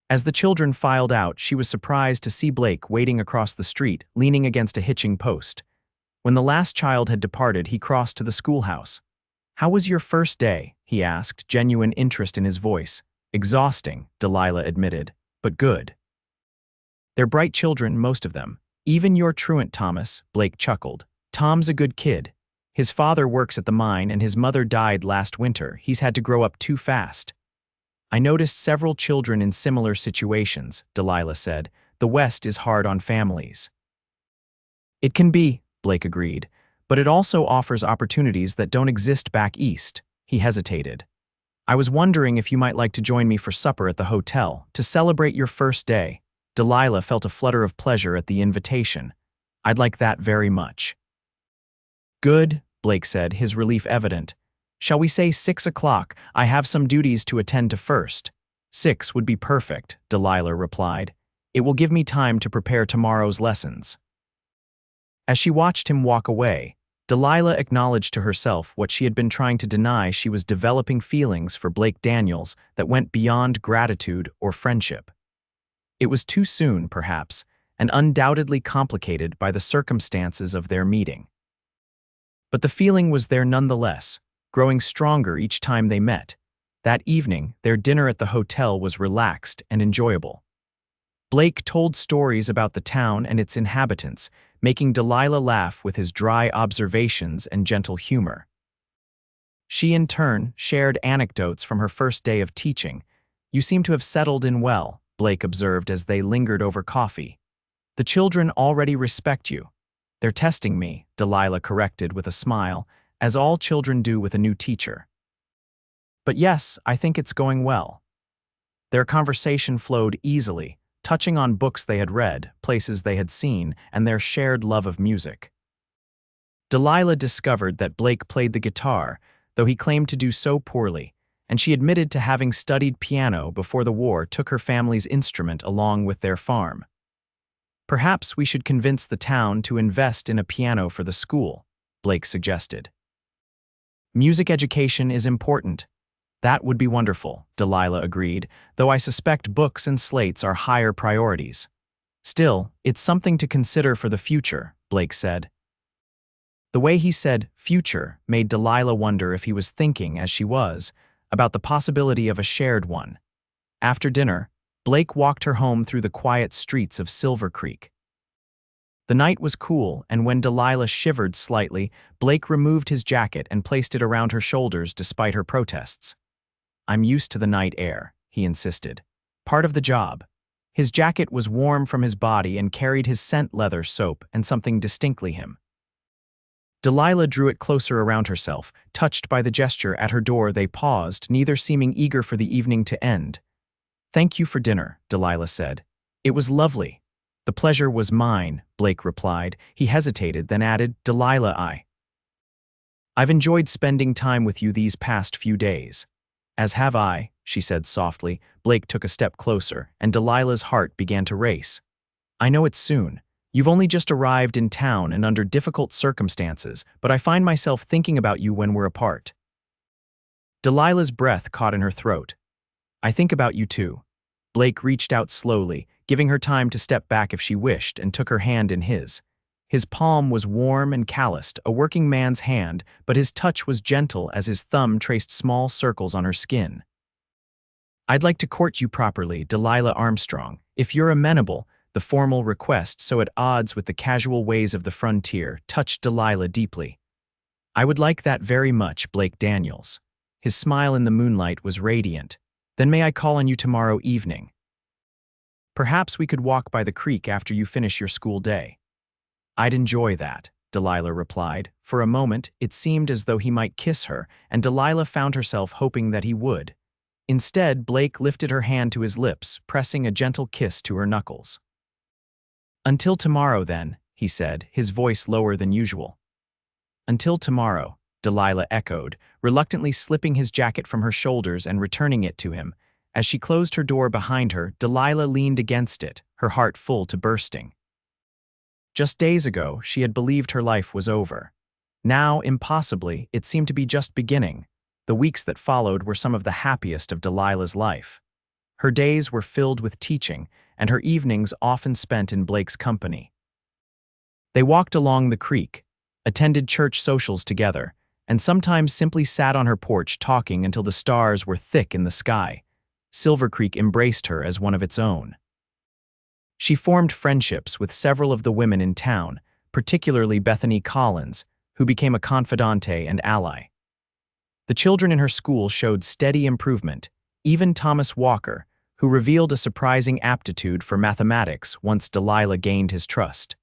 As the children filed out, she was surprised to see Blake waiting across the street, leaning against a hitching post. When the last child had departed, he crossed to the schoolhouse. "How was your first day?" he asked, genuine interest in his voice. "Exhausting," Delilah admitted, "but good." "They're bright children, most of them. Even your truant Thomas," Blake chuckled. "Tom's a good kid. His father works at the mine and his mother died last winter. He's had to grow up too fast." "I noticed several children in similar situations," Delilah said. "The West is hard on families." "It can be," Blake agreed, "but it also offers opportunities that don't exist back east." He hesitated. "I was wondering if you might like to join me for supper at the hotel to celebrate your first day." Delilah felt a flutter of pleasure at the invitation. "I'd like that very much." "Good," Blake said, his relief evident. "Shall we say 6 o'clock? I have some duties to attend to first." 6 would be perfect," Delilah replied. "It will give me time to prepare tomorrow's lessons." As she watched him walk away, Delilah acknowledged to herself what she had been trying to deny: she was developing feelings for Blake Daniels that went beyond gratitude or friendship. It was too soon, perhaps, and undoubtedly complicated by the circumstances of their meeting. But the feeling was there nonetheless, growing stronger each time they met. That evening, their dinner at the hotel was relaxed and enjoyable. Blake told stories about the town and its inhabitants, making Delilah laugh with his dry observations and gentle humor. She, in turn, shared anecdotes from her first day of teaching. "You seem to have settled in well," Blake observed as they lingered over coffee. "The children already respect you." "They're testing me," Delilah corrected with a smile, as all children do with a new teacher. "But yes, I think it's going well." Their conversation flowed easily, touching on books they had read, places they had seen, and their shared love of music. Delilah discovered that Blake played the guitar, though he claimed to do so poorly, and she admitted to having studied piano before the war took her family's instrument along with their farm. "Perhaps we should convince the town to invest in a piano for the school," Blake suggested. "Music education is important." "That would be wonderful," Delilah agreed, "though I suspect books and slates are higher priorities." "Still, it's something to consider for the future," Blake said. The way he said "future" made Delilah wonder if he was thinking, as she was, about the possibility of a shared one. After dinner, Blake walked her home through the quiet streets of Silver Creek. The night was cool, and when Delilah shivered slightly, Blake removed his jacket and placed it around her shoulders despite her protests. "I'm used to the night air," he insisted. "Part of the job." His jacket was warm from his body and carried his scent leather soap and something distinctly him. Delilah drew it closer around herself. Touched by the gesture at her door, they paused, neither seeming eager for the evening to end. "Thank you for dinner," Delilah said. "It was lovely." "The pleasure was mine," Blake replied. He hesitated, then added, "Delilah, I've enjoyed spending time with you these past few days." "As have I," she said softly. Blake took a step closer, and Delilah's heart began to race. "I know it's soon. You've only just arrived in town and under difficult circumstances, but I find myself thinking about you when we're apart." Delilah's breath caught in her throat. "I think about you too." Blake reached out slowly, giving her time to step back if she wished, and took her hand in his. His palm was warm and calloused, a working man's hand, but his touch was gentle as his thumb traced small circles on her skin. "I'd like to court you properly, Delilah Armstrong, if you're amenable." The formal request, so at odds with the casual ways of the frontier, touched Delilah deeply. "I would like that very much, Blake Daniels." His smile in the moonlight was radiant. "Then may I call on you tomorrow evening? Perhaps we could walk by the creek after you finish your school day." "I'd enjoy that," Delilah replied. For a moment, it seemed as though he might kiss her, and Delilah found herself hoping that he would. Instead, Blake lifted her hand to his lips, pressing a gentle kiss to her knuckles. "Until tomorrow, then," he said, his voice lower than usual. "Until tomorrow," Delilah echoed, reluctantly slipping his jacket from her shoulders and returning it to him. As she closed her door behind her, Delilah leaned against it, her heart full to bursting. Just days ago, she had believed her life was over. Now, impossibly, it seemed to be just beginning. The weeks that followed were some of the happiest of Delilah's life. Her days were filled with teaching, and her evenings often spent in Blake's company. They walked along the creek, attended church socials together, and sometimes simply sat on her porch talking until the stars were thick in the sky. Silver Creek embraced her as one of its own. She formed friendships with several of the women in town, particularly Bethany Collins, who became a confidante and ally. The children in her school showed steady improvement, even Thomas Walker, who revealed a surprising aptitude for mathematics once Delilah gained his trust.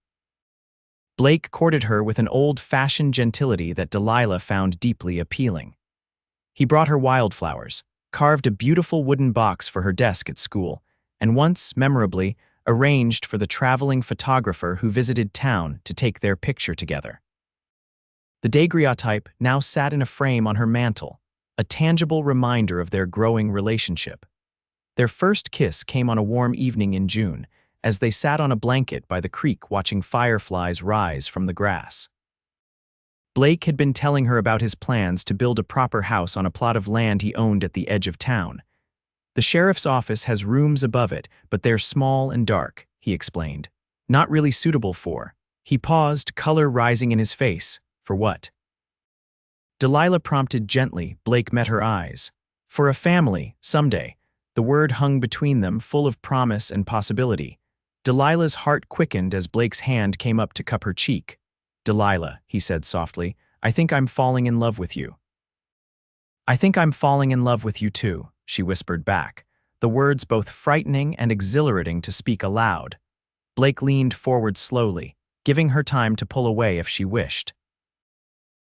Blake courted her with an old-fashioned gentility that Delilah found deeply appealing. He brought her wildflowers, carved a beautiful wooden box for her desk at school, and once, memorably, arranged for the traveling photographer who visited town to take their picture together. The daguerreotype now sat in a frame on her mantel, a tangible reminder of their growing relationship. Their first kiss came on a warm evening in June, as they sat on a blanket by the creek watching fireflies rise from the grass. Blake had been telling her about his plans to build a proper house on a plot of land he owned at the edge of town. "The sheriff's office has rooms above it, but they're small and dark," he explained. "Not really suitable for—" He paused, color rising in his face. "For what?" Delilah prompted gently. Blake met her eyes. "For a family, someday." The word hung between them, full of promise and possibility. Delilah's heart quickened as Blake's hand came up to cup her cheek. "Delilah," he said softly, "I think I'm falling in love with you." "I think I'm falling in love with you too," she whispered back, the words both frightening and exhilarating to speak aloud. Blake leaned forward slowly, giving her time to pull away if she wished.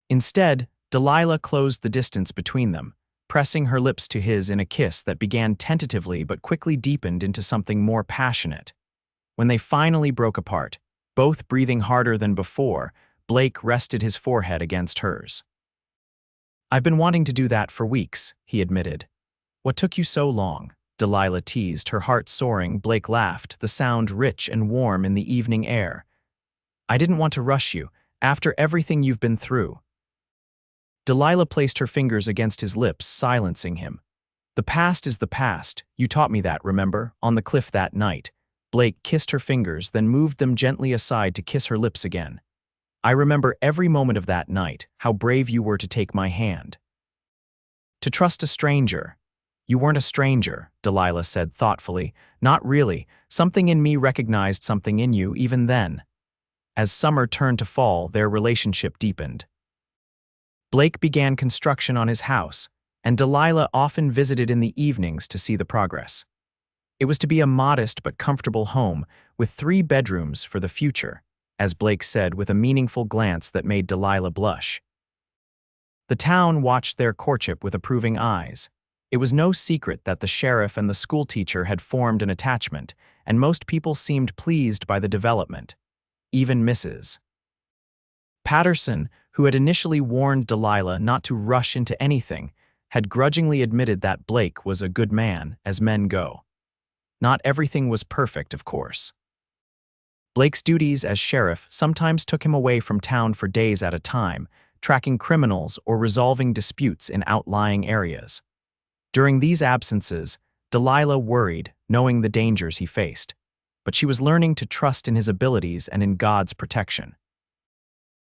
Instead, Delilah closed the distance between them, pressing her lips to his in a kiss that began tentatively but quickly deepened into something more passionate. When they finally broke apart, both breathing harder than before, Blake rested his forehead against hers. "I've been wanting to do that for weeks," he admitted. "What took you so long?" Delilah teased, her heart soaring. Blake laughed, the sound rich and warm in the evening air. "I didn't want to rush you, after everything you've been through." Delilah placed her fingers against his lips, silencing him. "The past is the past. You taught me that, remember, on the cliff that night." Blake kissed her fingers, then moved them gently aside to kiss her lips again. "I remember every moment of that night, how brave you were to take my hand. To trust a stranger." "You weren't a stranger," Delilah said thoughtfully. "Not really. Something in me recognized something in you even then." As summer turned to fall, their relationship deepened. Blake began construction on his house, and Delilah often visited in the evenings to see the progress. It was to be a modest but comfortable home with 3 bedrooms for the future, as Blake said with a meaningful glance that made Delilah blush. The town watched their courtship with approving eyes. It was no secret that the sheriff and the schoolteacher had formed an attachment, and most people seemed pleased by the development. Even Mrs. Patterson, who had initially warned Delilah not to rush into anything, had grudgingly admitted that Blake was a good man, as men go. Not everything was perfect, of course. Blake's duties as sheriff sometimes took him away from town for days at a time, tracking criminals or resolving disputes in outlying areas. During these absences, Delilah worried, knowing the dangers he faced, but she was learning to trust in his abilities and in God's protection.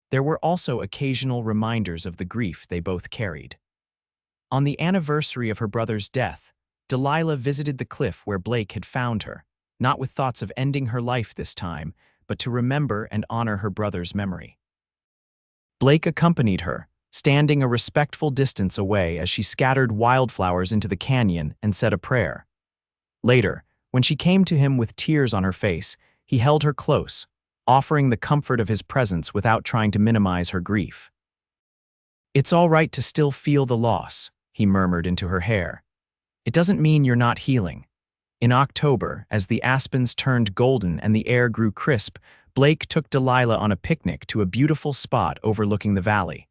There were also occasional reminders of the grief they both carried. On the anniversary of her brother's death, Delilah visited the cliff where Blake had found her, not with thoughts of ending her life this time, but to remember and honor her brother's memory. Blake accompanied her, standing a respectful distance away as she scattered wildflowers into the canyon and said a prayer. Later, when she came to him with tears on her face, he held her close, offering the comfort of his presence without trying to minimize her grief. "It's all right to still feel the loss," he murmured into her hair. "It doesn't mean you're not healing." In October, as the aspens turned golden and the air grew crisp, Blake took Delilah on a picnic to a beautiful spot overlooking the valley.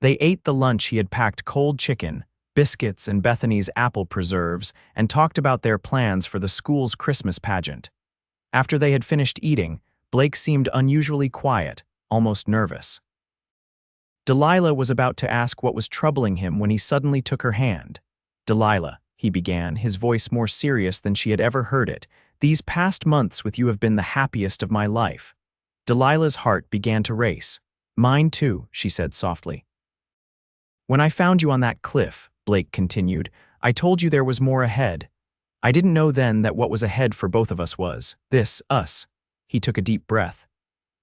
They ate the lunch he had packed: cold chicken, biscuits, and Bethany's apple preserves, and talked about their plans for the school's Christmas pageant. After they had finished eating, Blake seemed unusually quiet, almost nervous. Delilah was about to ask what was troubling him when he suddenly took her hand. "Delilah," he began, his voice more serious than she had ever heard it, "these past months with you have been the happiest of my life." Delilah's heart began to race. "Mine too," she said softly. "When I found you on that cliff," Blake continued, "I told you there was more ahead. I didn't know then that what was ahead for both of us was us." He took a deep breath.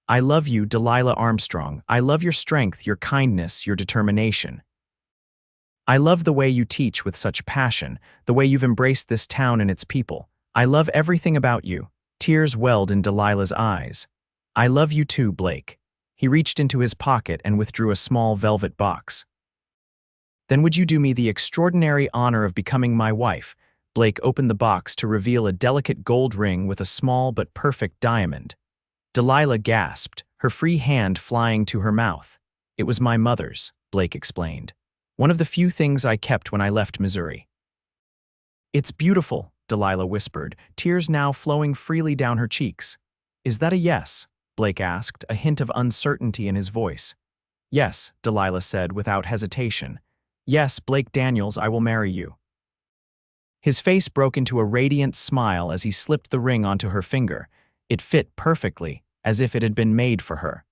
"I love you, Delilah Armstrong. I love your strength, your kindness, your determination. I love the way you teach with such passion, the way you've embraced this town and its people. I love everything about you." Tears welled in Delilah's eyes. "I love you too, Blake." He reached into his pocket and withdrew a small velvet box. "Then would you do me the extraordinary honor of becoming my wife?" Blake opened the box to reveal a delicate gold ring with a small but perfect diamond. Delilah gasped, her free hand flying to her mouth. "It was my mother's," Blake explained. "One of the few things I kept when I left Missouri." "It's beautiful," Delilah whispered, tears now flowing freely down her cheeks. "Is that a yes?" Blake asked, a hint of uncertainty in his voice. "Yes," Delilah said without hesitation. "Yes, Blake Daniels, I will marry you." His face broke into a radiant smile as he slipped the ring onto her finger. It fit perfectly, as if it had been made for her.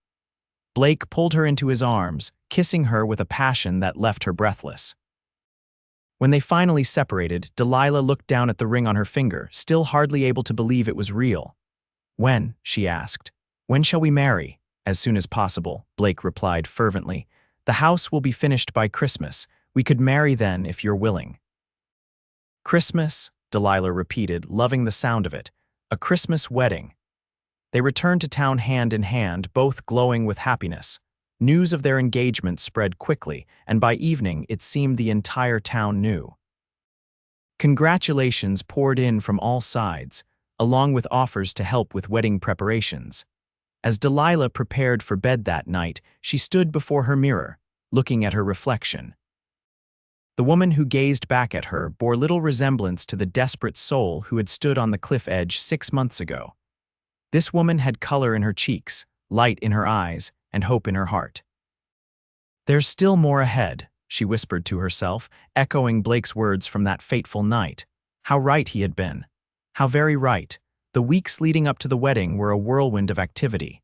Blake pulled her into his arms, kissing her with a passion that left her breathless. When they finally separated, Delilah looked down at the ring on her finger, still hardly able to believe it was real. "When?" she asked. "When shall we marry?" "As soon as possible," Blake replied fervently. "The house will be finished by Christmas. We could marry then if you're willing." "Christmas," Delilah repeated, loving the sound of it. "A Christmas wedding." They returned to town hand in hand, both glowing with happiness. News of their engagement spread quickly, and by evening it seemed the entire town knew. Congratulations poured in from all sides, along with offers to help with wedding preparations. As Delilah prepared for bed that night, she stood before her mirror, looking at her reflection. The woman who gazed back at her bore little resemblance to the desperate soul who had stood on the cliff edge 6 months ago. This woman had color in her cheeks, light in her eyes, and hope in her heart. "There's still more ahead," she whispered to herself, echoing Blake's words from that fateful night. How right he had been. How very right. The weeks leading up to the wedding were a whirlwind of activity.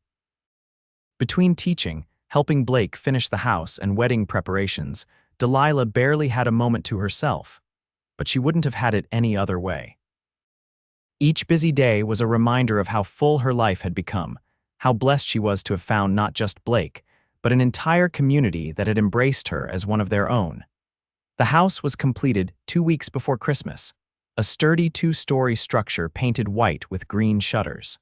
Between teaching, helping Blake finish the house, and wedding preparations, Delilah barely had a moment to herself, but she wouldn't have had it any other way. Each busy day was a reminder of how full her life had become, how blessed she was to have found not just Blake, but an entire community that had embraced her as one of their own. The house was completed 2 weeks before Christmas, a sturdy 2-story structure painted white with green shutters.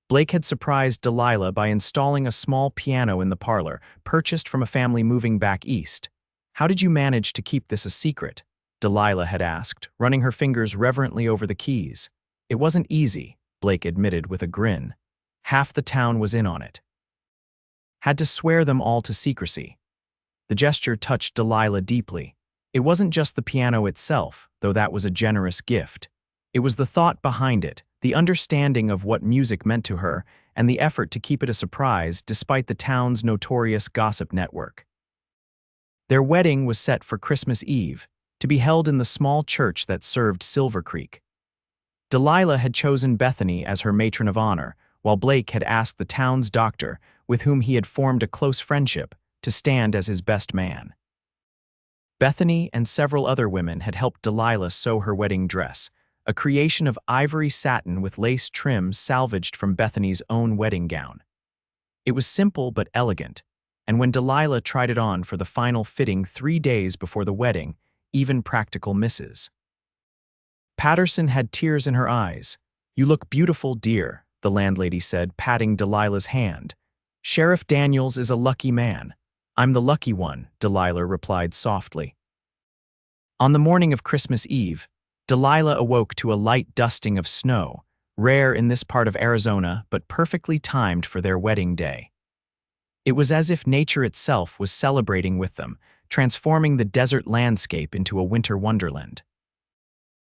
Blake had surprised Delilah by installing a small piano in the parlor, purchased from a family moving back east. "How did you manage to keep this a secret?" Delilah had asked, running her fingers reverently over the keys. "It wasn't easy," Blake admitted with a grin. "Half the town was in on it. Had to swear them all to secrecy." The gesture touched Delilah deeply. It wasn't just the piano itself, though that was a generous gift. It was the thought behind it, the understanding of what music meant to her, and the effort to keep it a surprise despite the town's notorious gossip network. Their wedding was set for Christmas Eve, to be held in the small church that served Silver Creek. Delilah had chosen Bethany as her matron of honor, while Blake had asked the town's doctor, with whom he had formed a close friendship, to stand as his best man. Bethany and several other women had helped Delilah sew her wedding dress, a creation of ivory satin with lace trim salvaged from Bethany's own wedding gown. It was simple but elegant, and when Delilah tried it on for the final fitting 3 days before the wedding, even practical misses. Patterson had tears in her eyes. "You look beautiful, dear," the landlady said, patting Delilah's hand. "Sheriff Daniels is a lucky man." "I'm the lucky one," Delilah replied softly. On the morning of Christmas Eve, Delilah awoke to a light dusting of snow, rare in this part of Arizona but perfectly timed for their wedding day. It was as if nature itself was celebrating with them, transforming the desert landscape into a winter wonderland.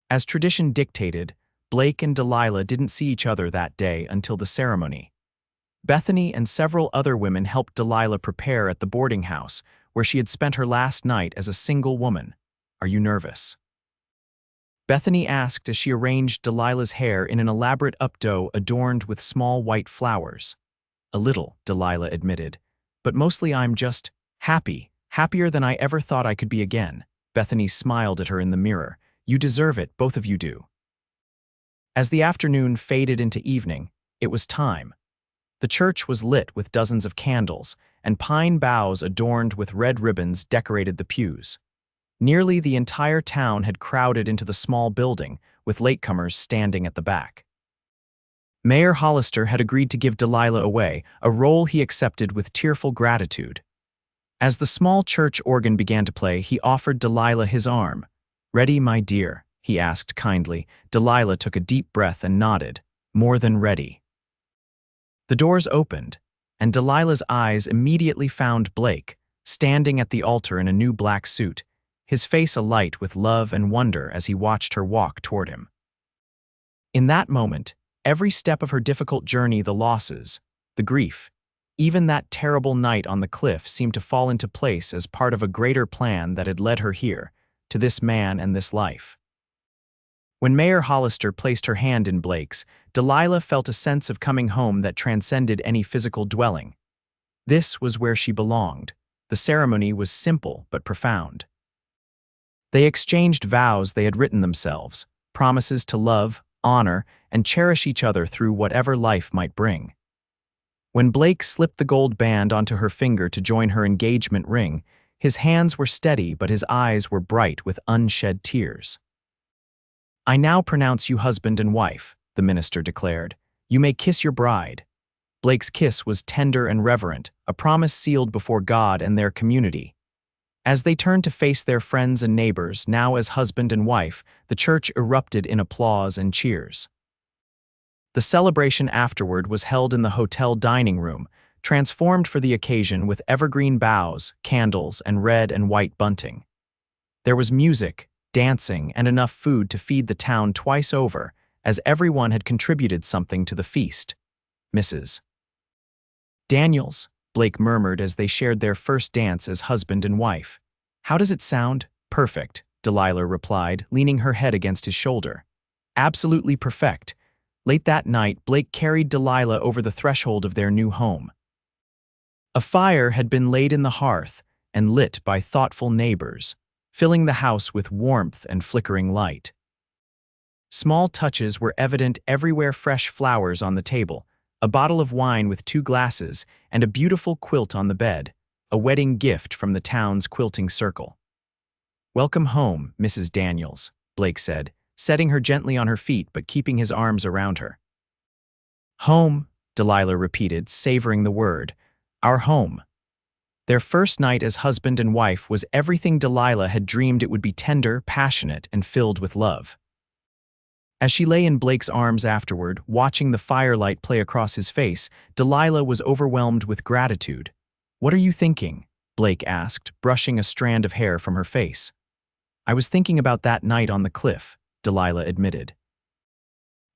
As tradition dictated, Blake and Delilah didn't see each other that day until the ceremony. Bethany and several other women helped Delilah prepare at the boarding house, where she had spent her last night as a single woman. "Are you nervous?" Bethany asked as she arranged Delilah's hair in an elaborate updo adorned with small white flowers. "A little," Delilah admitted, "but mostly I'm just happy, happier than I ever thought I could be again." Bethany smiled at her in the mirror. "You deserve it, both of you do." As the afternoon faded into evening, it was time. The church was lit with dozens of candles, and pine boughs adorned with red ribbons decorated the pews. Nearly the entire town had crowded into the small building, with latecomers standing at the back. Mayor Hollister had agreed to give Delilah away, a role he accepted with tearful gratitude. As the small church organ began to play, he offered Delilah his arm. "Ready, my dear?" he asked kindly. Delilah took a deep breath and nodded. "More than ready." The doors opened, and Delilah's eyes immediately found Blake, standing at the altar in a new black suit, his face alight with love and wonder as he watched her walk toward him. In that moment, every step of her difficult journey, the losses, the grief, even that terrible night on the cliff seemed to fall into place as part of a greater plan that had led her here, to this man and this life. When Mayor Hollister placed her hand in Blake's, Delilah felt a sense of coming home that transcended any physical dwelling. This was where she belonged. The ceremony was simple but profound. They exchanged vows they had written themselves, promises to love, honor, and cherish each other through whatever life might bring. When Blake slipped the gold band onto her finger to join her engagement ring, his hands were steady but his eyes were bright with unshed tears. "I now pronounce you husband and wife," the minister declared. "You may kiss your bride." Blake's kiss was tender and reverent, a promise sealed before God and their community. As they turned to face their friends and neighbors, now as husband and wife, the church erupted in applause and cheers. The celebration afterward was held in the hotel dining room, transformed for the occasion with evergreen boughs, candles, and red and white bunting. There was music, dancing, and enough food to feed the town twice over, as everyone had contributed something to the feast. "Mrs. Daniels," Blake murmured as they shared their first dance as husband and wife. "How does it sound?" "Perfect," Delilah replied, leaning her head against his shoulder. "Absolutely perfect." Late that night, Blake carried Delilah over the threshold of their new home. A fire had been laid in the hearth and lit by thoughtful neighbors, filling the house with warmth and flickering light. Small touches were evident everywhere: fresh flowers on the table, a bottle of wine with 2 glasses, and a beautiful quilt on the bed, a wedding gift from the town's quilting circle. "Welcome home, Mrs. Daniels," Blake said, setting her gently on her feet but keeping his arms around her. "Home," Delilah repeated, savoring the word. Our home. Their first night as husband and wife was everything Delilah had dreamed it would be: tender, passionate, and filled with love. As she lay in Blake's arms afterward, watching the firelight play across his face, Delilah was overwhelmed with gratitude. "What are you thinking?" Blake asked, brushing a strand of hair from her face. "I was thinking about that night on the cliff," Delilah admitted.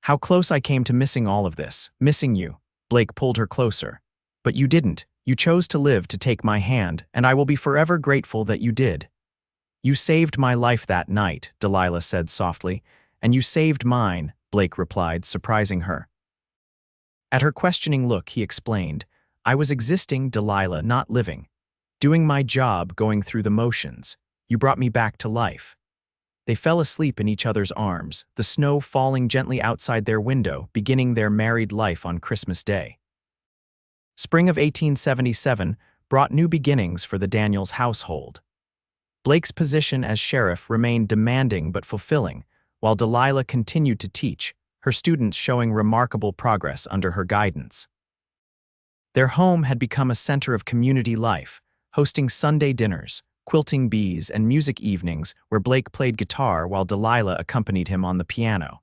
"How close I came to missing all of this, missing you." Blake pulled her closer. "But you didn't. You chose to live to take my hand, and I will be forever grateful that you did." "You saved my life that night," Delilah said softly. "And you saved mine," Blake replied, surprising her. At her questioning look, he explained, "I was existing, Delilah, not living. Doing my job, going through the motions. You brought me back to life." They fell asleep in each other's arms, the snow falling gently outside their window, beginning their married life on Christmas Day. Spring of 1877 brought new beginnings for the Daniels household. Blake's position as sheriff remained demanding but fulfilling, while Delilah continued to teach, her students showing remarkable progress under her guidance. Their home had become a center of community life, hosting Sunday dinners, quilting bees, and music evenings where Blake played guitar while Delilah accompanied him on the piano.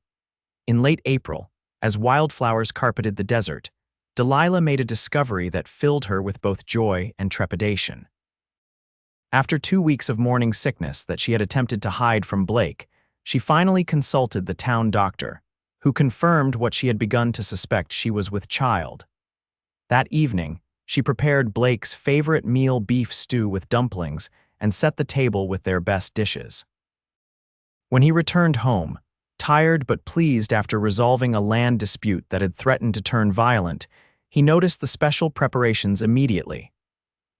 In late April, as wildflowers carpeted the desert, Delilah made a discovery that filled her with both joy and trepidation. After 2 weeks of morning sickness that she had attempted to hide from Blake, she finally consulted the town doctor, who confirmed what she had begun to suspect: she was with child. That evening, she prepared Blake's favorite meal, beef stew with dumplings, and set the table with their best dishes. When he returned home, tired but pleased after resolving a land dispute that had threatened to turn violent, he noticed the special preparations immediately.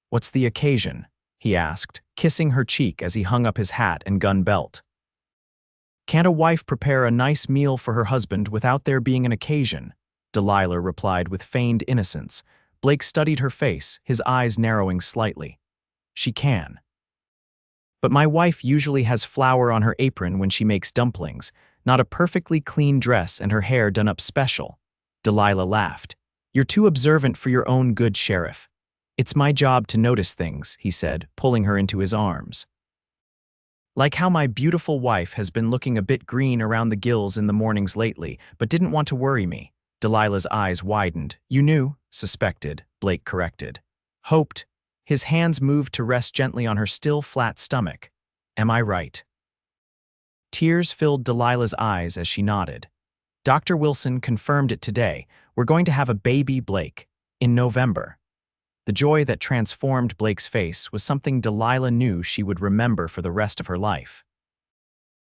"What's the occasion?" he asked, kissing her cheek as he hung up his hat and gun belt. "Can't a wife prepare a nice meal for her husband without there being an occasion?" Delilah replied with feigned innocence. Blake studied her face, his eyes narrowing slightly. "She can. But my wife usually has flour on her apron when she makes dumplings, not a perfectly clean dress and her hair done up special." Delilah laughed. "You're too observant for your own good, Sheriff. It's my job to notice things," he said, pulling her into his arms. "Like how my beautiful wife has been looking a bit green around the gills in the mornings lately, but didn't want to worry me." Delilah's eyes widened. "You knew?" "Suspected," Blake corrected. "Hoped." His hands moved to rest gently on her still flat stomach. "Am I right?" Tears filled Delilah's eyes as she nodded. "Dr. Wilson confirmed it today. We're going to have a baby, Blake, in November." The joy that transformed Blake's face was something Delilah knew she would remember for the rest of her life.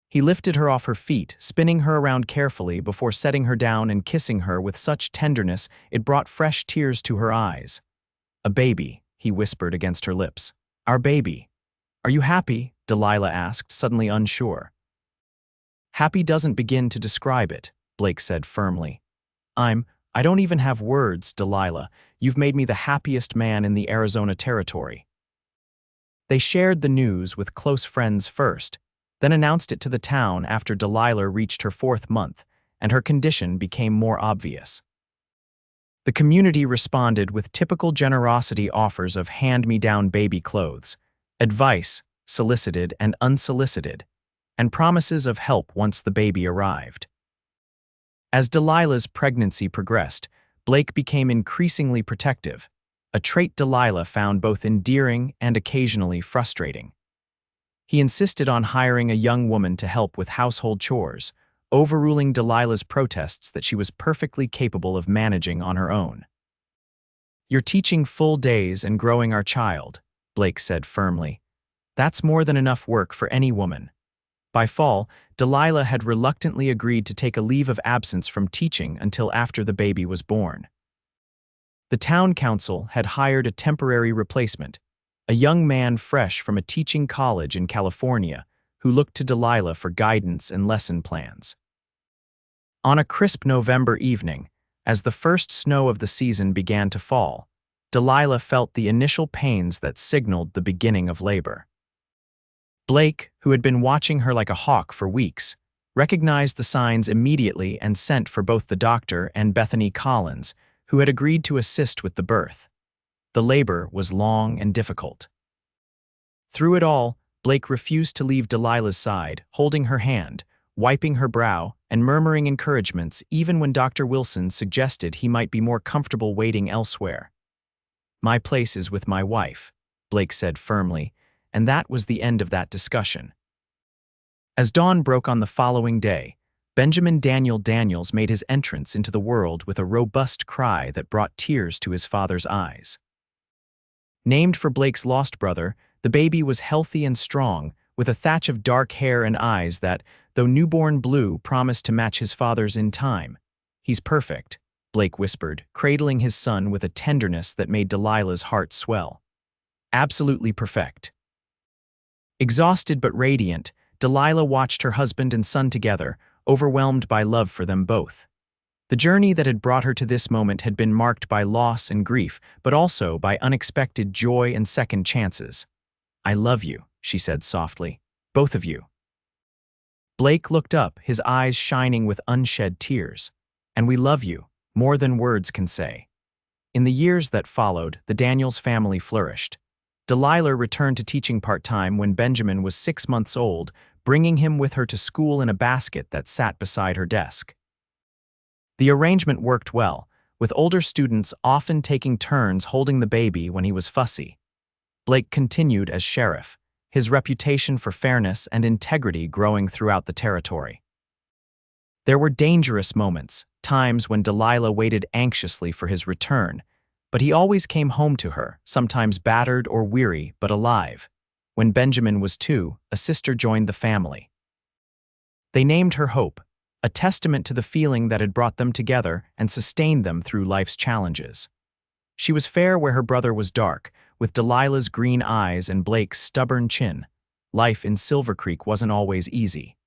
He lifted her off her feet, spinning her around carefully before setting her down and kissing her with such tenderness it brought fresh tears to her eyes. "A baby," he whispered against her lips. "Our baby." "Are you happy?" Delilah asked, suddenly unsure. "Happy doesn't begin to describe it," Blake said firmly. I don't even have words, Delilah. You've made me the happiest man in the Arizona Territory." They shared the news with close friends first, then announced it to the town after Delilah reached her 4th month, and her condition became more obvious. The community responded with typical generosity offers of hand-me-down baby clothes, advice, solicited and unsolicited, and promises of help once the baby arrived. As Delilah's pregnancy progressed, Blake became increasingly protective, a trait Delilah found both endearing and occasionally frustrating. He insisted on hiring a young woman to help with household chores, overruling Delilah's protests that she was perfectly capable of managing on her own. "You're teaching full days and growing our child," Blake said firmly. "That's more than enough work for any woman." By fall, Delilah had reluctantly agreed to take a leave of absence from teaching until after the baby was born. The town council had hired a temporary replacement, a young man fresh from a teaching college in California who looked to Delilah for guidance and lesson plans. On a crisp November evening, as the first snow of the season began to fall, Delilah felt the initial pains that signaled the beginning of labor. Blake, who had been watching her like a hawk for weeks, recognized the signs immediately and sent for both the doctor and Bethany Collins, who had agreed to assist with the birth. The labor was long and difficult. Through it all, Blake refused to leave Delilah's side, holding her hand, wiping her brow, and murmuring encouragements even when Dr. Wilson suggested he might be more comfortable waiting elsewhere. "My place is with my wife," Blake said firmly, and that was the end of that discussion. As dawn broke on the following day, Benjamin Daniel Daniels made his entrance into the world with a robust cry that brought tears to his father's eyes. Named for Blake's lost brother, the baby was healthy and strong, with a thatch of dark hair and eyes that, though newborn blue, promised to match his father's in time. "He's perfect," Blake whispered, cradling his son with a tenderness that made Delilah's heart swell. "Absolutely perfect." Exhausted but radiant, Delilah watched her husband and son together, overwhelmed by love for them both. The journey that had brought her to this moment had been marked by loss and grief, but also by unexpected joy and second chances. "I love you," she said softly. "Both of you." Blake looked up, his eyes shining with unshed tears. "And we love you, more than words can say." In the years that followed, the Daniels family flourished. Delilah returned to teaching part-time when Benjamin was 6 months old, bringing him with her to school in a basket that sat beside her desk. The arrangement worked well, with older students often taking turns holding the baby when he was fussy. Blake continued as sheriff, his reputation for fairness and integrity growing throughout the territory. There were dangerous moments, times when Delilah waited anxiously for his return, but he always came home to her, sometimes battered or weary, but alive. When Benjamin was 2, a sister joined the family. They named her Hope, a testament to the feeling that had brought them together and sustained them through life's challenges. She was fair where her brother was dark, with Delilah's green eyes and Blake's stubborn chin. Life in Silver Creek wasn't always easy.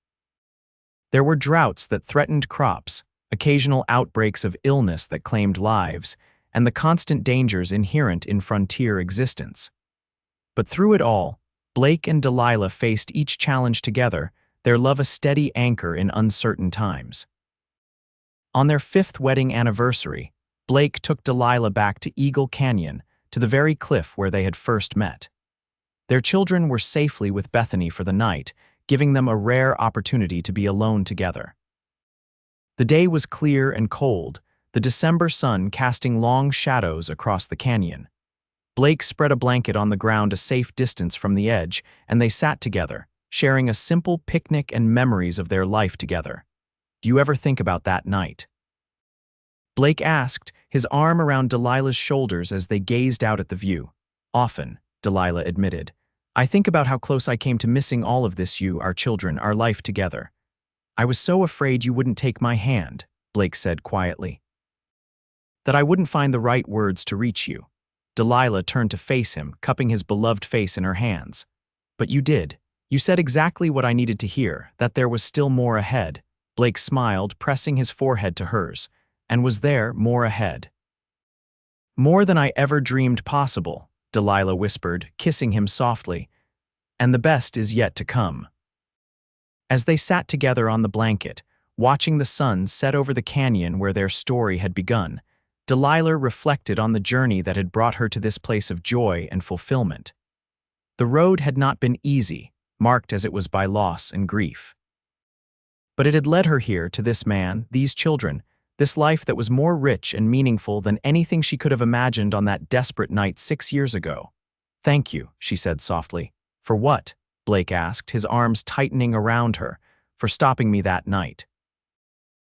There were droughts that threatened crops, occasional outbreaks of illness that claimed lives, and the constant dangers inherent in frontier existence. But through it all, Blake and Delilah faced each challenge together, their love a steady anchor in uncertain times. On their 5th wedding anniversary, Blake took Delilah back to Eagle Canyon, to the very cliff where they had first met. Their children were safely with Bethany for the night, giving them a rare opportunity to be alone together. The day was clear and cold, the December sun casting long shadows across the canyon. Blake spread a blanket on the ground a safe distance from the edge, and they sat together, sharing a simple picnic and memories of their life together. "Do you ever think about that night?" Blake asked, his arm around Delilah's shoulders as they gazed out at the view. "Often," Delilah admitted. "I think about how close I came to missing all of this, you, our children, our life together. I was so afraid you wouldn't take my hand," Blake said quietly. "That I wouldn't find the right words to reach you." Delilah turned to face him, cupping his beloved face in her hands. "But you did. You said exactly what I needed to hear, that there was still more ahead." Blake smiled, pressing his forehead to hers. "And was there more ahead?" "More than I ever dreamed possible," Delilah whispered, kissing him softly. "And the best is yet to come." As they sat together on the blanket, watching the sun set over the canyon where their story had begun, Delilah reflected on the journey that had brought her to this place of joy and fulfillment. The road had not been easy, marked as it was by loss and grief. But it had led her here to this man, these children, this life that was more rich and meaningful than anything she could have imagined on that desperate night 6 years ago. "Thank you," she said softly. "For what?" Blake asked, his arms tightening around her. "For stopping me that night.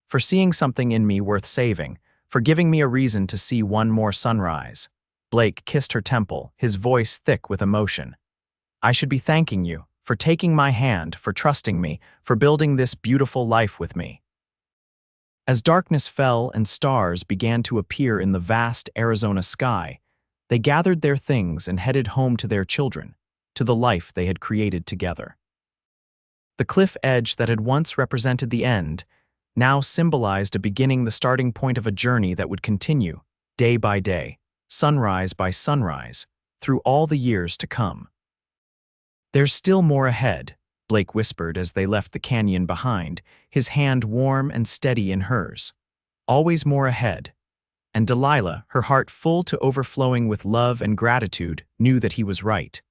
For seeing something in me worth saving. For giving me a reason to see one more sunrise." Blake kissed her temple, his voice thick with emotion. "I should be thanking you, for taking my hand, for trusting me, for building this beautiful life with me." As darkness fell and stars began to appear in the vast Arizona sky, they gathered their things and headed home to their children, to the life they had created together. The cliff edge that had once represented the end now symbolized a beginning, the starting point of a journey that would continue, day by day, sunrise by sunrise, through all the years to come. "There's still more ahead," Blake whispered as they left the canyon behind, his hand warm and steady in hers. "Always more ahead. and Delilah, her heart full to overflowing with love and gratitude, knew that he was right.